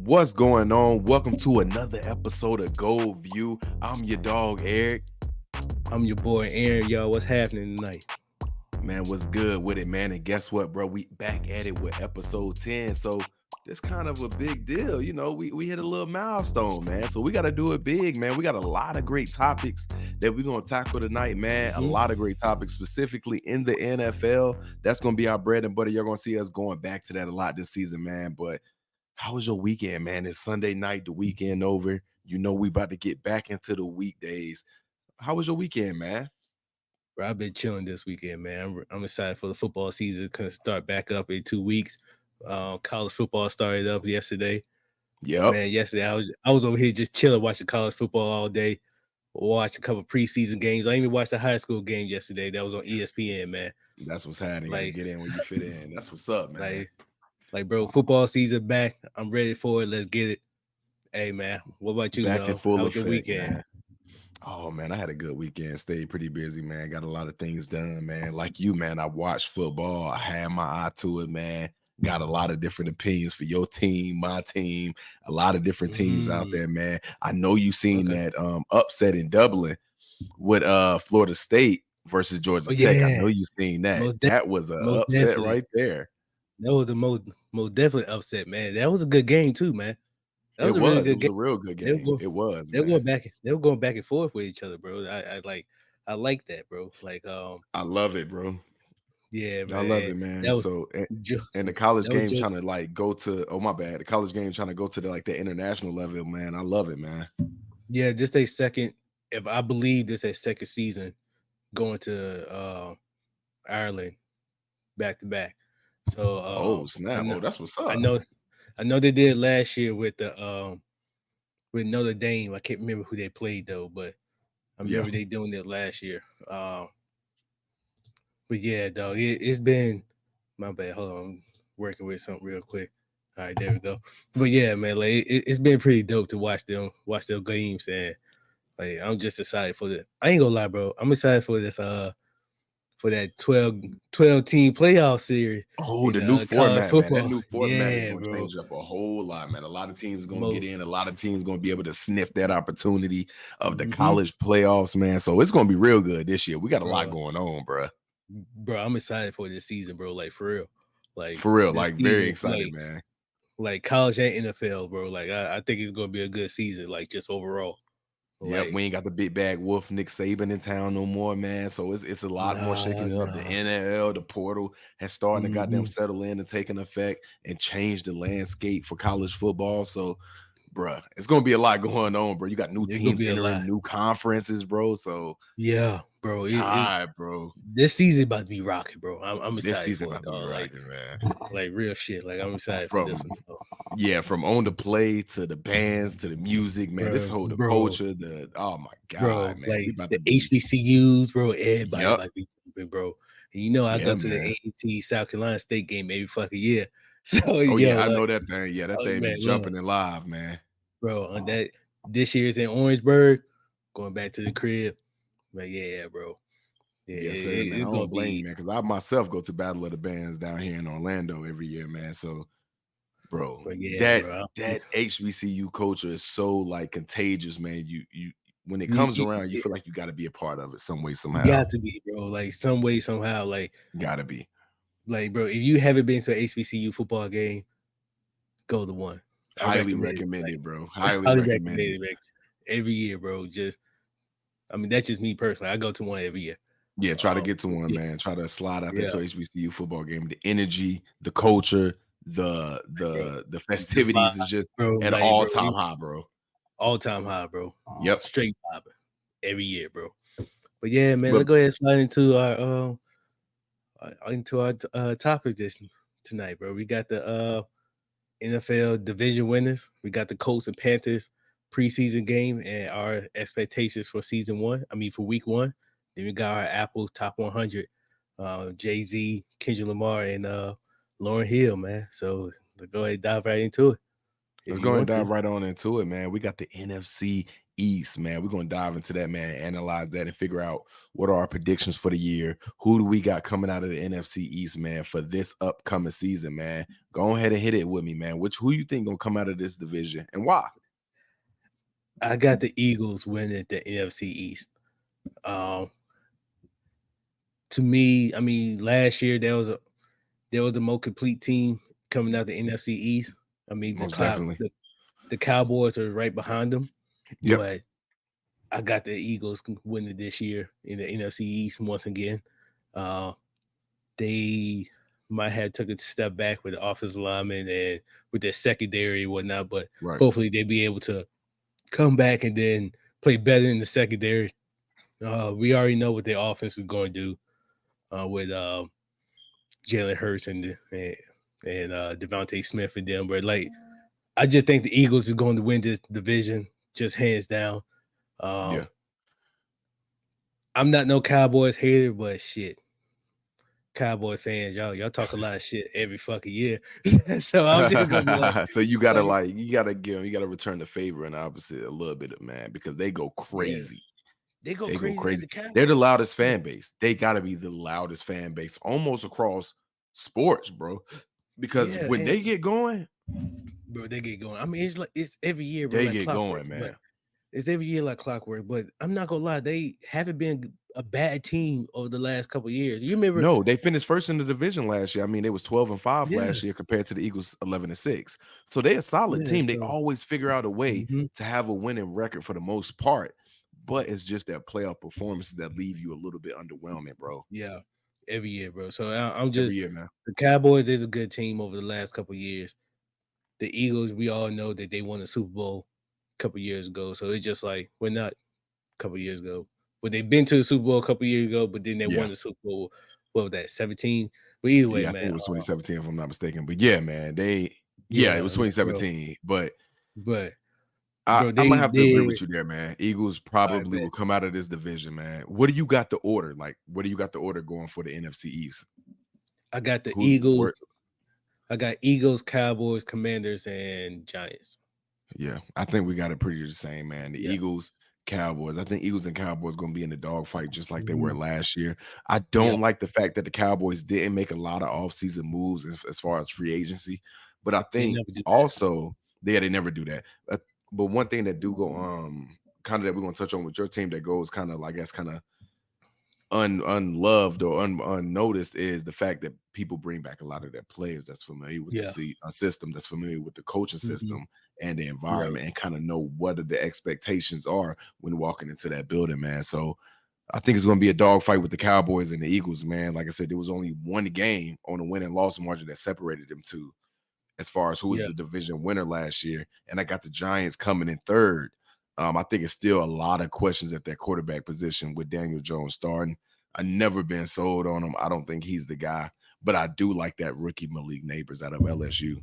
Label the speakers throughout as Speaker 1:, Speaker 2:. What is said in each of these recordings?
Speaker 1: What's going on? Welcome to another episode of GoldView. I'm your dog, Eric.
Speaker 2: I'm your boy Aaron, y'all. What's happening tonight?
Speaker 1: Man, what's good with it, man? And guess what, bro? We back at it with episode 10. So this kind of a big deal. We hit a little milestone, man. So we got to do it big, man. We got a lot of great topics that we're going to tackle tonight, man. A lot of great topics, specifically in the NFL. That's going to be our bread and butter. You're going to see us going back to that a lot this season, man. But how was your weekend, man? It's Sunday night, the weekend over. We about to get back into the weekdays. How was your weekend, man?
Speaker 2: Bro, I've been chilling this weekend, man. I'm excited for the football season to start back up in 2 weeks. College football started up yesterday.
Speaker 1: Yep.
Speaker 2: Man, yesterday I was over here just chilling, watching college football all day. Watched a couple preseason games. I even watched the high school game yesterday. That was on ESPN, man.
Speaker 1: That's what's happening. Got to
Speaker 2: Like,
Speaker 1: get in when you fit in. That's what's up, man.
Speaker 2: bro, football season back. I'm ready for it. Let's get it. Hey, man, what about you,
Speaker 1: Back in
Speaker 2: though?
Speaker 1: full
Speaker 2: How was your
Speaker 1: effect,
Speaker 2: weekend?
Speaker 1: man. Oh, man, I had a good weekend. Stayed pretty busy, man. Got a lot of things done, man. Like you, man, I watched football. I had my eye to it, man. Got a lot of different opinions for your team, my team, a lot of different teams out there, man. I know you seen that upset in Dublin with Florida State versus Georgia
Speaker 2: Oh,
Speaker 1: Tech. I
Speaker 2: yeah.
Speaker 1: know you seen that.
Speaker 2: Most
Speaker 1: That was an
Speaker 2: most
Speaker 1: upset
Speaker 2: definitely.
Speaker 1: right there.
Speaker 2: That was the most definitely upset, man. That was a good game too, man. That
Speaker 1: It
Speaker 2: was a really
Speaker 1: was. It
Speaker 2: good
Speaker 1: was
Speaker 2: game.
Speaker 1: a real good
Speaker 2: They were
Speaker 1: game.
Speaker 2: going,
Speaker 1: It was,
Speaker 2: they were going
Speaker 1: man.
Speaker 2: back. They were going back and forth with each other, bro. I like that, bro.
Speaker 1: I love it, bro.
Speaker 2: Yeah,
Speaker 1: I love
Speaker 2: man.
Speaker 1: it, man.
Speaker 2: That was
Speaker 1: So,
Speaker 2: ju-
Speaker 1: and the college
Speaker 2: that was
Speaker 1: game
Speaker 2: just
Speaker 1: trying to like go to, oh my bad, the college game trying to go to the international level, man. I love it, man.
Speaker 2: yeah. This they second. If I believe this their second season going to Ireland back to back. So
Speaker 1: Oh
Speaker 2: I
Speaker 1: snap!
Speaker 2: know,
Speaker 1: Oh, that's what's
Speaker 2: I
Speaker 1: up.
Speaker 2: know, I know they did last year with Notre Dame. I can't remember who they played though, but I
Speaker 1: Yeah.
Speaker 2: remember they doing it last year. But yeah, dog, it's been my bad. Hold on, I'm working with something real quick. All right, there we go. But yeah, man, like it's been pretty dope to watch their games, and like I'm just excited for the. I ain't gonna lie, bro. I'm excited for this for that 12 team playoff series
Speaker 1: Oh,
Speaker 2: in
Speaker 1: the new
Speaker 2: college
Speaker 1: format, man. That
Speaker 2: football.
Speaker 1: new format is
Speaker 2: Yeah,
Speaker 1: going to
Speaker 2: bro.
Speaker 1: change up a whole lot, man. A lot of teams going to get
Speaker 2: Mo,
Speaker 1: in. A lot of teams going to be able to sniff that opportunity of the
Speaker 2: mm-hmm,
Speaker 1: college playoffs, man. So it's going to be real good this year. We got a lot
Speaker 2: bro,
Speaker 1: going on, bro.
Speaker 2: I'm excited for this season, bro. Like for real, like
Speaker 1: For real,
Speaker 2: this
Speaker 1: like very
Speaker 2: season,
Speaker 1: excited, man.
Speaker 2: like college and NFL, bro. Like I think it's gonna be a good season, like just overall.
Speaker 1: Yep,
Speaker 2: Like
Speaker 1: we ain't got the big bag wolf Nick Saban in town no more, man. So it's a lot more shaking it up. The
Speaker 2: nah.
Speaker 1: NL, the portal has starting to goddamn
Speaker 2: Mm-hmm.
Speaker 1: settle in and take an effect and change the landscape for college football. So, bruh, it's gonna be a lot going on, bro. You got new
Speaker 2: It's gonna
Speaker 1: teams
Speaker 2: be a lot.
Speaker 1: entering new conferences, bro. So,
Speaker 2: Yeah, bro.
Speaker 1: God, bro,
Speaker 2: This season about to be rocking, bro. I'm
Speaker 1: this
Speaker 2: excited
Speaker 1: season
Speaker 2: for it,
Speaker 1: about to be
Speaker 2: dog.
Speaker 1: rocking, man.
Speaker 2: Like real shit. Like I'm excited for this
Speaker 1: From
Speaker 2: one, bro.
Speaker 1: yeah, from on the play to the bands to the music, man. This
Speaker 2: Bro,
Speaker 1: whole the
Speaker 2: bro,
Speaker 1: culture, the oh my god,
Speaker 2: bro.
Speaker 1: man. We
Speaker 2: Like
Speaker 1: about
Speaker 2: the
Speaker 1: to be
Speaker 2: HBCUs, bro. Everybody
Speaker 1: yep,
Speaker 2: about to be jumping, bro. And you know I
Speaker 1: yeah,
Speaker 2: go to the
Speaker 1: man.
Speaker 2: A&T South Carolina State game every fucking year. So
Speaker 1: Oh
Speaker 2: yo,
Speaker 1: yeah, I
Speaker 2: like,
Speaker 1: know that thing. Yeah, that
Speaker 2: oh
Speaker 1: thing be
Speaker 2: man, look,
Speaker 1: jumping and live, man.
Speaker 2: bro. On that this year's in Orangeburg, going back to the crib. But yeah, bro. Yeah,
Speaker 1: Yes, sir, man. I
Speaker 2: it's
Speaker 1: don't
Speaker 2: gonna
Speaker 1: blame you,
Speaker 2: be,
Speaker 1: man, because I myself go to Battle of the Bands down here in Orlando every year, man. So, bro,
Speaker 2: but yeah,
Speaker 1: that
Speaker 2: bro.
Speaker 1: that HBCU culture is so like contagious, man. You when it
Speaker 2: You,
Speaker 1: comes
Speaker 2: you,
Speaker 1: around, you feel like you got to be a part of it some way,
Speaker 2: you
Speaker 1: somehow.
Speaker 2: got to be, bro. Like some way, somehow,
Speaker 1: Got to be.
Speaker 2: bro. If you haven't been to an HBCU football game, go to one. I
Speaker 1: Highly
Speaker 2: recommend it. Like
Speaker 1: recommended, bro. Highly
Speaker 2: highly
Speaker 1: recommended.
Speaker 2: recommended, man. Every year, bro. Just, I mean, that's just me personally. I go to one every year.
Speaker 1: Yeah, try to get to one,
Speaker 2: Yeah,
Speaker 1: man. Try to slide out there
Speaker 2: yeah,
Speaker 1: to HBCU football game. The energy, the culture,
Speaker 2: bro.
Speaker 1: the
Speaker 2: The vibe,
Speaker 1: festivities is just
Speaker 2: bro.
Speaker 1: at an
Speaker 2: Like, bro,
Speaker 1: all-time high, bro.
Speaker 2: all time high, bro.
Speaker 1: Yep.
Speaker 2: Straight popping every year, bro. But yeah, man,
Speaker 1: But
Speaker 2: let's go ahead and slide into our topics this tonight, bro. We got the NFL division winners. We got the Colts and Panthers preseason game and our expectations for season one. I mean, for week one. Then we got our Apple top 100, Jay Z, Kendrick Lamar, and Lauren Hill, man. So let's go ahead and dive right into it if
Speaker 1: let's
Speaker 2: you
Speaker 1: go and
Speaker 2: want to.
Speaker 1: dive right on into it, man. We got the NFC East, man. We're gonna dive into that, man, analyze that, and figure out what are our predictions for the year. Who do we got coming out of the NFC East, man, for this upcoming season, man? Go ahead and hit it with me, man. Who you think gonna come out of this division and why?
Speaker 2: I got the Eagles winning the NFC East. Um, to me, I mean, last year there was the more complete team coming out the NFC East. I mean,
Speaker 1: Most definitely.
Speaker 2: the Cowboys are right behind them,
Speaker 1: Yep.
Speaker 2: but I got the Eagles winning this year in the NFC East once again. Uh, they might have took a step back with the offensive lineman and with their secondary and whatnot, but
Speaker 1: Right.
Speaker 2: hopefully they'll be able to come back and then play better in the secondary. We already know what their offense is going to do with Jalen Hurts and Devontae Smith and them. But like, I just think the Eagles is going to win this division, just hands down.
Speaker 1: Yeah.
Speaker 2: I'm not no Cowboys hater, but shit, Cowboy fans, y'all talk a lot of shit every fucking year. So I'm just gonna be
Speaker 1: So you gotta
Speaker 2: like,
Speaker 1: you gotta return the favor and opposite a little bit, man, because they go
Speaker 2: yeah,
Speaker 1: crazy.
Speaker 2: they go
Speaker 1: They go
Speaker 2: crazy as
Speaker 1: crazy.
Speaker 2: the
Speaker 1: They're the
Speaker 2: Cowboys.
Speaker 1: loudest fan base. They gotta be the loudest fan base almost across sports, bro. Because
Speaker 2: Yeah,
Speaker 1: when
Speaker 2: and
Speaker 1: they get going,
Speaker 2: bro, they get going. I mean, it's every year, bro,
Speaker 1: they
Speaker 2: like
Speaker 1: get
Speaker 2: clockwork.
Speaker 1: going,
Speaker 2: But
Speaker 1: man.
Speaker 2: it's every year like clockwork. But I'm not gonna lie, they haven't been a bad team over the last couple of years. You remember?
Speaker 1: No, they finished first in the division last year. I mean, they was 12-5
Speaker 2: Yeah,
Speaker 1: last year compared to the Eagles 11-6. So they're a solid
Speaker 2: yeah.
Speaker 1: team. They
Speaker 2: So,
Speaker 1: always figure out a way
Speaker 2: mhm,
Speaker 1: to have a winning record for the most part. But it's just that playoff performances that leave you a little bit underwhelming, bro.
Speaker 2: yeah, every year, bro. So I'm
Speaker 1: Every
Speaker 2: just
Speaker 1: year, man.
Speaker 2: the Cowboys is a good team over the last couple of years. The Eagles, we all know that they won a Super Bowl a couple years ago. So it's just like we're not a couple years ago, but they've been to the Super Bowl a couple years ago. But then they won
Speaker 1: Yeah.
Speaker 2: the Super Bowl. What was that? 17. But either way,
Speaker 1: Yeah, I think
Speaker 2: man.
Speaker 1: it was 2017 if I'm not mistaken. But yeah, man, yeah, it
Speaker 2: Yeah,
Speaker 1: was
Speaker 2: bro.
Speaker 1: 2017. But
Speaker 2: But
Speaker 1: I,
Speaker 2: bro,
Speaker 1: I'm gonna have to agree
Speaker 2: they
Speaker 1: with you there, man. Eagles
Speaker 2: I
Speaker 1: probably
Speaker 2: bet.
Speaker 1: will come out of this division, man. What do you got the order? Like, what do you got the order going for the NFC East?
Speaker 2: I got the
Speaker 1: Who's
Speaker 2: Eagles.
Speaker 1: where?
Speaker 2: I got Eagles, Cowboys, Commanders, and Giants.
Speaker 1: Yeah, I think we got it pretty the same, man. The
Speaker 2: Yeah.
Speaker 1: Eagles, Cowboys. I think Eagles and Cowboys gonna be in the dogfight just like they were
Speaker 2: Mhm.
Speaker 1: last year. I
Speaker 2: Yeah.
Speaker 1: don't like the fact that the Cowboys didn't make a lot of offseason moves as far as free agency, but I
Speaker 2: They
Speaker 1: think
Speaker 2: never do that.
Speaker 1: also they never do that. But one thing that do go kind of that we're gonna touch on with your team that goes kind of, I guess, kind of unloved or unnoticed is the fact that people bring back a lot of their players that's familiar with the
Speaker 2: Yeah.
Speaker 1: system, that's familiar with the coaching
Speaker 2: Mhm.
Speaker 1: system and the
Speaker 2: Right.
Speaker 1: environment, and kind of know what are the expectations are when walking into that building, man. So I think it's going to be a dogfight with the Cowboys and the Eagles, man. Like I said, there was only one game on the win and loss margin that separated them two as far as who was
Speaker 2: Yeah.
Speaker 1: the division winner last year. And I got the Giants coming in third. I think it's still a lot of questions at that quarterback position with Daniel Jones starting. I never been sold on him. I don't think he's the guy, but I do like that rookie Malik Neighbors out of LSU.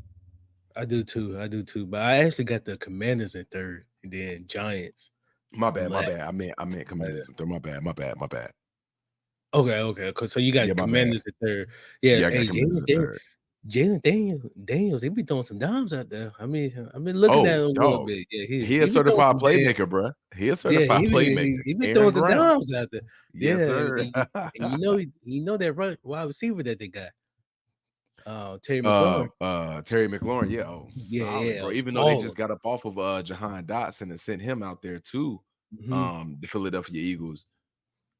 Speaker 2: I do too. I do too. But I actually got the Commanders in third, and then Giants
Speaker 1: My bad, my
Speaker 2: last.
Speaker 1: bad. I meant Commanders in third. My bad, my bad, my bad.
Speaker 2: Okay, okay. So you
Speaker 1: Yeah,
Speaker 2: got
Speaker 1: my bad.
Speaker 2: Commanders in third. Yeah.
Speaker 1: Yeah, I got
Speaker 2: Hey,
Speaker 1: Commanders in third.
Speaker 2: Daniels, they be throwing some dimes out there. I mean, I've been looking at
Speaker 1: Oh,
Speaker 2: him a little
Speaker 1: dog.
Speaker 2: bit. Yeah, he
Speaker 1: He a
Speaker 2: he be throwing
Speaker 1: certified
Speaker 2: some damn.
Speaker 1: playmaker, bruh. He a
Speaker 2: Yeah,
Speaker 1: certified playmaker.
Speaker 2: he be throwing
Speaker 1: Aaron
Speaker 2: some
Speaker 1: Brown.
Speaker 2: dimes out there.
Speaker 1: Yes,
Speaker 2: Yeah,
Speaker 1: sir.
Speaker 2: and you know that wide receiver that they got, Terry McLaurin.
Speaker 1: Terry McLaurin, yeah. Oh,
Speaker 2: Yeah,
Speaker 1: solid,
Speaker 2: yeah,
Speaker 1: bro. Even though they
Speaker 2: baller.
Speaker 1: just got up off of Jahan Dotson and sent him out there too,
Speaker 2: Hmm.
Speaker 1: the Philadelphia Eagles.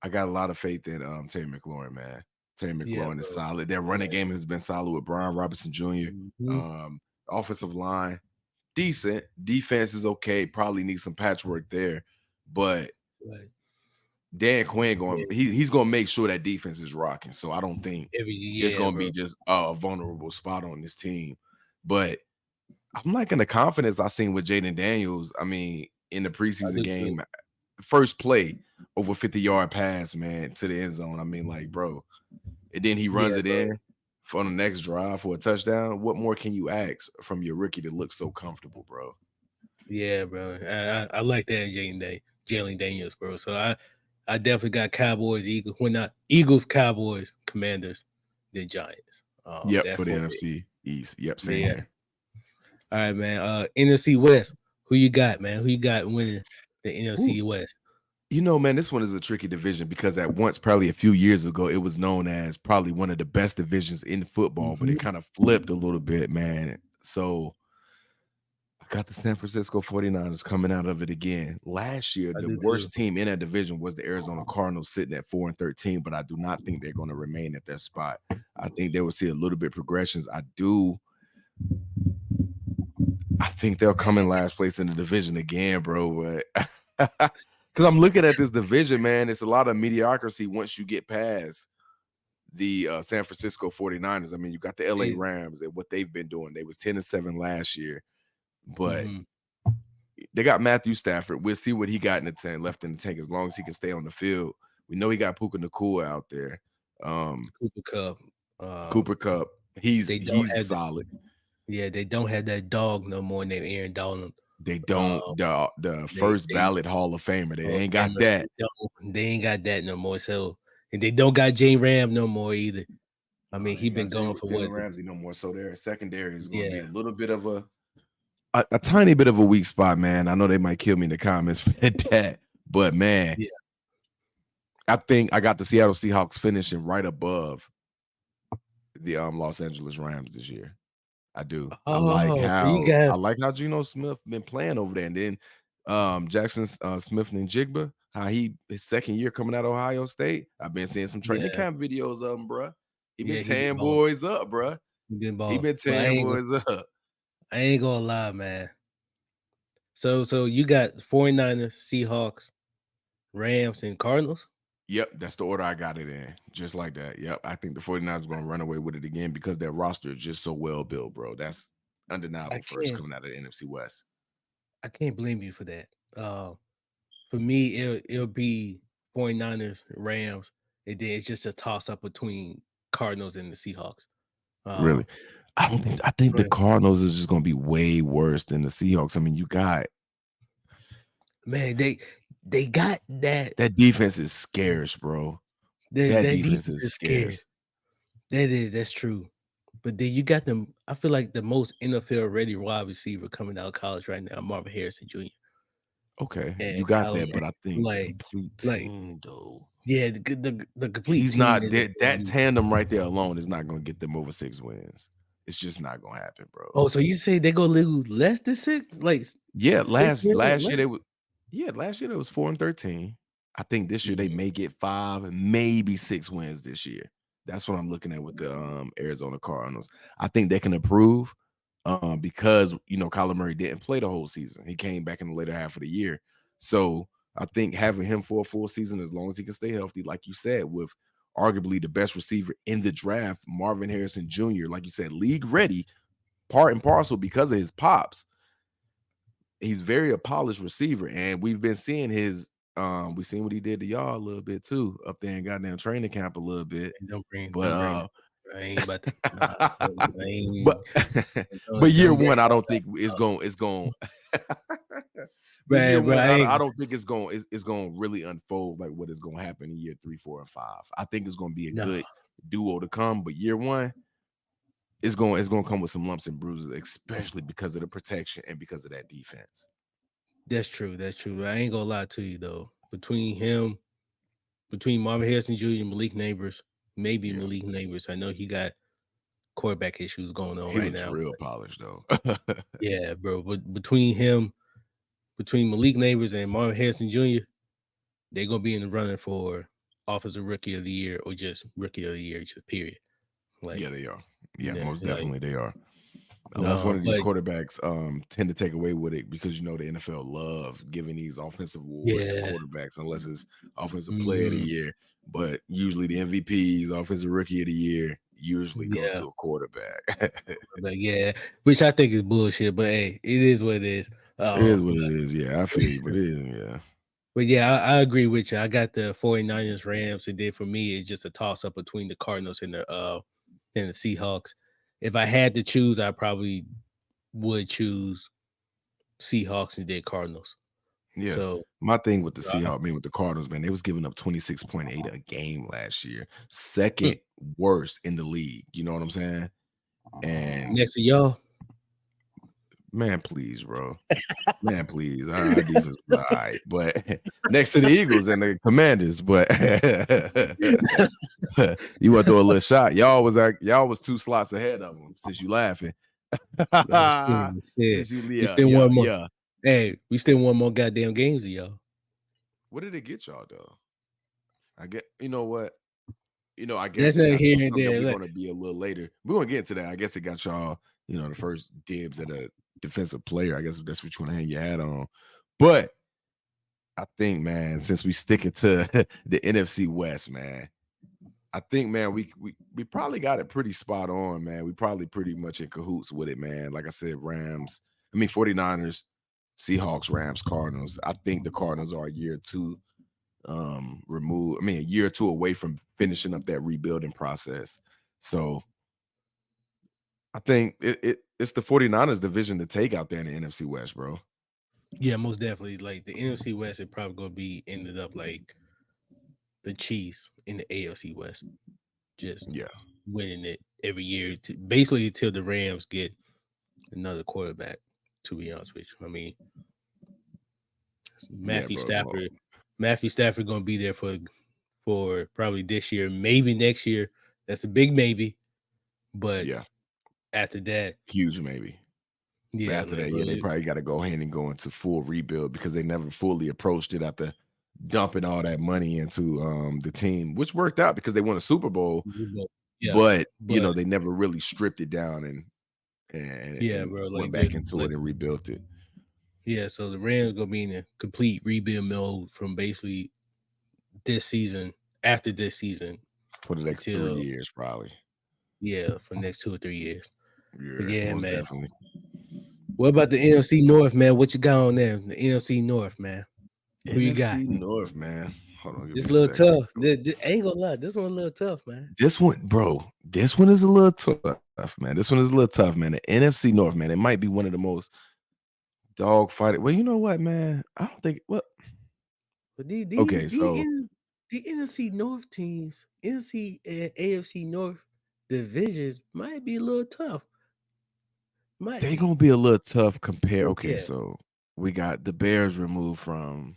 Speaker 1: I got a lot of faith in Terry McLaurin, man. Terry
Speaker 2: Yeah,
Speaker 1: McLaurin is
Speaker 2: bro.
Speaker 1: solid. Their running
Speaker 2: Yeah.
Speaker 1: game has been solid with Brian Robinson Jr.
Speaker 2: Hmm.
Speaker 1: Um, offensive line, decent. Defense is okay. Probably needs some patchwork there, but
Speaker 2: Like
Speaker 1: Dan Quinn
Speaker 2: yeah,
Speaker 1: he's gonna make sure that defense is rocking. So I don't think
Speaker 2: every
Speaker 1: it's
Speaker 2: yeah,
Speaker 1: gonna
Speaker 2: bro.
Speaker 1: be just a vulnerable spot on this team. But I'm liking the confidence I seen with Jaden Daniels. I mean, in the
Speaker 2: I
Speaker 1: preseason
Speaker 2: do too.
Speaker 1: game, first play over 50-yard pass, man, to the end zone. I mean, like, bro, and then he runs
Speaker 2: Yeah,
Speaker 1: it
Speaker 2: bro.
Speaker 1: in for the next drive for a touchdown. What more can you ask from your rookie that looks so comfortable, bro?
Speaker 2: Yeah, bro. I like that Jalen Daniels, bro. So I definitely got Cowboys, Eagles. Well, not Eagles, Cowboys, Commanders, then Giants.
Speaker 1: Yep,
Speaker 2: That's
Speaker 1: for the
Speaker 2: for me.
Speaker 1: NFC East. Yep, same
Speaker 2: Yeah.
Speaker 1: here.
Speaker 2: All right, man. NFC West. Who you got, man? Who you got winning? the
Speaker 1: Ooh,
Speaker 2: NFC West.
Speaker 1: man, this one is a tricky division because at once, probably a few years ago, it was known as probably one of the best divisions in football, but it
Speaker 2: Mhm.
Speaker 1: kind of flipped a little bit, man. So I got the San Francisco 49ers coming out of it again. Last year,
Speaker 2: I
Speaker 1: the
Speaker 2: do too.
Speaker 1: worst team in that division was the Arizona Cardinals sitting at 4-13, but I do not think they're going to remain at that spot. I think they will see a little bit progressions. I think they'll come in last place in the division again, bro. But because I'm looking at this division, man, it's a lot of mediocrity once you get past the San Francisco 49ers. I mean, you got the LA
Speaker 2: It
Speaker 1: Rams and what they've been doing. They was 10-7 last year, but
Speaker 2: mhm.
Speaker 1: they got Matthew Stafford. We'll see what he got in the tank, left in the tank, as long as he can stay on the field. We know he got Puka Nacua out there.
Speaker 2: Cooper Kupp.
Speaker 1: Cooper Cup, he's
Speaker 2: They don't
Speaker 1: he's
Speaker 2: have
Speaker 1: solid.
Speaker 2: they don't have that dog no more named Aaron Donald.
Speaker 1: They
Speaker 2: Uh,
Speaker 1: don't the
Speaker 2: they
Speaker 1: first
Speaker 2: they
Speaker 1: ballot Hall of Famer. They
Speaker 2: Hall of
Speaker 1: ain't got
Speaker 2: Famers,
Speaker 1: that.
Speaker 2: they ain't got that no more. So and they don't got Jay Ram no more either. I
Speaker 1: No,
Speaker 2: mean,
Speaker 1: they
Speaker 2: he
Speaker 1: ain't
Speaker 2: been
Speaker 1: got
Speaker 2: gone for what?
Speaker 1: Jalen Ramsey no more. So their secondary is going to be
Speaker 2: Yeah,
Speaker 1: a little bit of a tiny bit of a weak spot, man. I know they might kill me in the comments for that, but man,
Speaker 2: yeah.
Speaker 1: I think I got the Seattle Seahawks finishing right above the Los Angeles Rams this year. I do.
Speaker 2: Oh, so you
Speaker 1: I
Speaker 2: guys,
Speaker 1: like how Geno Smith been playing over there, and then Jackson Smith and Jigba, how his second year coming out of Ohio State. I've been seeing some training
Speaker 2: yeah,
Speaker 1: camp videos of him, bruh. He been
Speaker 2: yeah, he been
Speaker 1: tearing
Speaker 2: balling,
Speaker 1: boys up, bruh.
Speaker 2: he been
Speaker 1: He
Speaker 2: balling.
Speaker 1: been
Speaker 2: But
Speaker 1: tearing boys up.
Speaker 2: I ain't gonna lie, man. So you got 49ers, Seahawks, Rams, and Cardinals.
Speaker 1: Yep, that's the order I got it in. Just like that. Yep. I think the 49ers are going to run away with it again because their roster is just so well built, bro. That's
Speaker 2: I
Speaker 1: undeniable first
Speaker 2: can't
Speaker 1: coming out of the NFC West.
Speaker 2: I can't blame you for that. For me, it'll be 49ers, Rams, and then it's just a toss up between Cardinals and the Seahawks.
Speaker 1: Really.
Speaker 2: Um,
Speaker 1: I think the
Speaker 2: but
Speaker 1: Cardinals is just going to be way worse than the Seahawks. I mean, you got
Speaker 2: man, they got that
Speaker 1: that defense is scarce, bro. That
Speaker 2: that
Speaker 1: defense
Speaker 2: defense
Speaker 1: is
Speaker 2: is scarce.
Speaker 1: scarce.
Speaker 2: That's true. But then you got them. I feel like the most NFL ready wide receiver coming out of college right now, Marvin Harrison Jr.
Speaker 1: Okay,
Speaker 2: and
Speaker 1: you got
Speaker 2: Kyler
Speaker 1: that,
Speaker 2: Murray.
Speaker 1: but I think the
Speaker 2: Like,
Speaker 1: complete
Speaker 2: like,
Speaker 1: team, though.
Speaker 2: yeah, the complete
Speaker 1: He's
Speaker 2: team
Speaker 1: not
Speaker 2: isn't
Speaker 1: that
Speaker 2: gonna
Speaker 1: that
Speaker 2: be.
Speaker 1: tandem right there alone is not going to get them over 6 wins. It's just not going to happen, bro.
Speaker 2: Oh, so you say they gonna lose less than six, like
Speaker 1: Yeah,
Speaker 2: 6 wins or
Speaker 1: last year
Speaker 2: less?
Speaker 1: they would. Yeah, last year they was 4-13. I think this year they
Speaker 2: Mhm.
Speaker 1: may get 5, maybe 6 wins this year. That's what I'm looking at with the Arizona Cardinals. I think they can improve because Kyler Murray didn't play the whole season. He came back in the later half of the year. So I think having him for a full season, as long as he can stay healthy, like you said, with arguably the best receiver in the draft, Marvin Harrison Jr., like you said, league ready, part and parcel because of his pops. He's very a polished receiver, and we've been seeing we've seen what he did to y'all a little bit too up there in goddamn training camp a little bit.
Speaker 2: And
Speaker 1: But
Speaker 2: don't bring that. I ain't about to. Nah, I
Speaker 1: but
Speaker 2: ain't.
Speaker 1: but year
Speaker 2: Don't bring
Speaker 1: one, I
Speaker 2: that
Speaker 1: don't think it's going but year
Speaker 2: man, bro.
Speaker 1: one,
Speaker 2: I
Speaker 1: I
Speaker 2: ain't.
Speaker 1: don't think it's going to really unfold like what is going to happen in year 3, 4, and 5. I think it's going to be a
Speaker 2: No,
Speaker 1: good duo to come, but year one, it's going to come with some lumps and bruises, especially because of the protection and because of that defense.
Speaker 2: that's true. That's true. I ain't gonna lie to you though. Between Marvin Harrison Jr. and Malik Neighbors, maybe
Speaker 1: Yeah.
Speaker 2: Malik Neighbors. I know he got quarterback issues going on
Speaker 1: He
Speaker 2: right
Speaker 1: looks
Speaker 2: now.
Speaker 1: real polished though.
Speaker 2: Yeah, bro. But between Malik Neighbors and Marvin Harrison Jr., they're gonna be in the running for offensive rookie of the year or just rookie of the year, just period. Like,
Speaker 1: Yeah, they are. Yeah,
Speaker 2: yeah,
Speaker 1: most
Speaker 2: like
Speaker 1: definitely they are. Unless one
Speaker 2: no,
Speaker 1: of these
Speaker 2: but
Speaker 1: quarterbacks tend to take away with it because the NFL love giving these offensive awards to
Speaker 2: yeah,
Speaker 1: quarterbacks unless it's offensive player of the
Speaker 2: mhm,
Speaker 1: year. But usually the MVPs, offensive rookie of the year, usually go
Speaker 2: yeah,
Speaker 1: to a quarterback.
Speaker 2: but yeah, which I think is bullshit. But hey, it is what it is.
Speaker 1: It is
Speaker 2: But,
Speaker 1: what it is. Yeah, I feel you, but it is, yeah.
Speaker 2: but yeah, I agree with you. I got the 49ers, Rams, and then for me, it's just a toss up between the Cardinals and the Seahawks. If I had to choose, I probably would choose Seahawks and then Cardinals.
Speaker 1: Yeah.
Speaker 2: So
Speaker 1: My thing with the
Speaker 2: uh,
Speaker 1: Seahawks, with the Cardinals, man, they was giving up 26.8 a game last year. Second
Speaker 2: hmm,
Speaker 1: worst in the league. You know what I'm saying? And
Speaker 2: next to y'all,
Speaker 1: Man, please, bro. Man, please. Our defense was all right, but next to the Eagles and the Commanders, but you want to throw a little shot. Y'all was 2 slots ahead of them since you laughing.
Speaker 2: Yeah, shit, shit.
Speaker 1: Since you
Speaker 2: We
Speaker 1: yeah,
Speaker 2: still
Speaker 1: yeah,
Speaker 2: want more.
Speaker 1: yeah.
Speaker 2: Hey, we still want more goddamn games of y'all.
Speaker 1: What did it get y'all though? I get you know what? I guess
Speaker 2: That's
Speaker 1: it
Speaker 2: not
Speaker 1: got
Speaker 2: here
Speaker 1: y'all
Speaker 2: and
Speaker 1: something that
Speaker 2: there.
Speaker 1: we're
Speaker 2: Look,
Speaker 1: gonna be a little later. We're gonna get into that. I guess it got y'all, the first dibs at a defensive player. I guess if that's what you want to hang your hat on. But I think, man, since we stick it to the NFC West, man, I think, man, we probably got it pretty spot on, man. We probably pretty much in cahoots with it, man. Like I said, 49ers, Seahawks, Rams, Cardinals. I think the Cardinals are a year or two removed. I mean, a year or two away from finishing up that rebuilding process. So I think it's the 49ers division to take out there in the NFC West, bro.
Speaker 2: yeah, most definitely. Like the NFC West is probably gonna be ended up like the Chiefs in the AFC West, just
Speaker 1: Yeah.
Speaker 2: winning it every year, basically until the Rams get another quarterback. To be honest with you, I mean
Speaker 1: Yeah,
Speaker 2: Matthew
Speaker 1: bro.
Speaker 2: Stafford. Matthew Stafford gonna be there for probably this year, maybe next year. That's a big maybe, but
Speaker 1: Yeah.
Speaker 2: after that,
Speaker 1: Huge maybe. But
Speaker 2: yeah,
Speaker 1: after
Speaker 2: like
Speaker 1: that,
Speaker 2: bro,
Speaker 1: yeah, they probably got to go ahead and go into full rebuild because they never fully approached it after dumping all that money into the team, which worked out because they won a Super Bowl,
Speaker 2: yeah,
Speaker 1: but
Speaker 2: but
Speaker 1: they never really stripped it down and
Speaker 2: yeah, bro,
Speaker 1: went
Speaker 2: like
Speaker 1: back into it and rebuilt it
Speaker 2: yeah. So the Rams gonna be in a complete rebuild mode from basically this season, after this season,
Speaker 1: for the next 3
Speaker 2: until
Speaker 1: years, probably.
Speaker 2: yeah, for the next 2 or 3 years. But
Speaker 1: Yeah,
Speaker 2: yeah,
Speaker 1: most
Speaker 2: man.
Speaker 1: definitely.
Speaker 2: What about the NFC North, man? What you got on there? The NFC North, man. Who you got?
Speaker 1: NFC North, man. Hold on, give
Speaker 2: It's
Speaker 1: me
Speaker 2: a
Speaker 1: a
Speaker 2: little
Speaker 1: second.
Speaker 2: tough. I ain't gonna lie, this one a little tough, man.
Speaker 1: This one, bro, this one is a little tough, man. This one is a little tough, man. The NFC North, man, it might be one of the most dog fighting. Well, you know what, man? I don't think. Well,
Speaker 2: But these
Speaker 1: okay, so
Speaker 2: the NFC North teams, NFC and AFC North divisions might be a little tough. Might
Speaker 1: they
Speaker 2: be,
Speaker 1: gonna be a little tough compare. Okay,
Speaker 2: yeah.
Speaker 1: so we got the Bears removed from.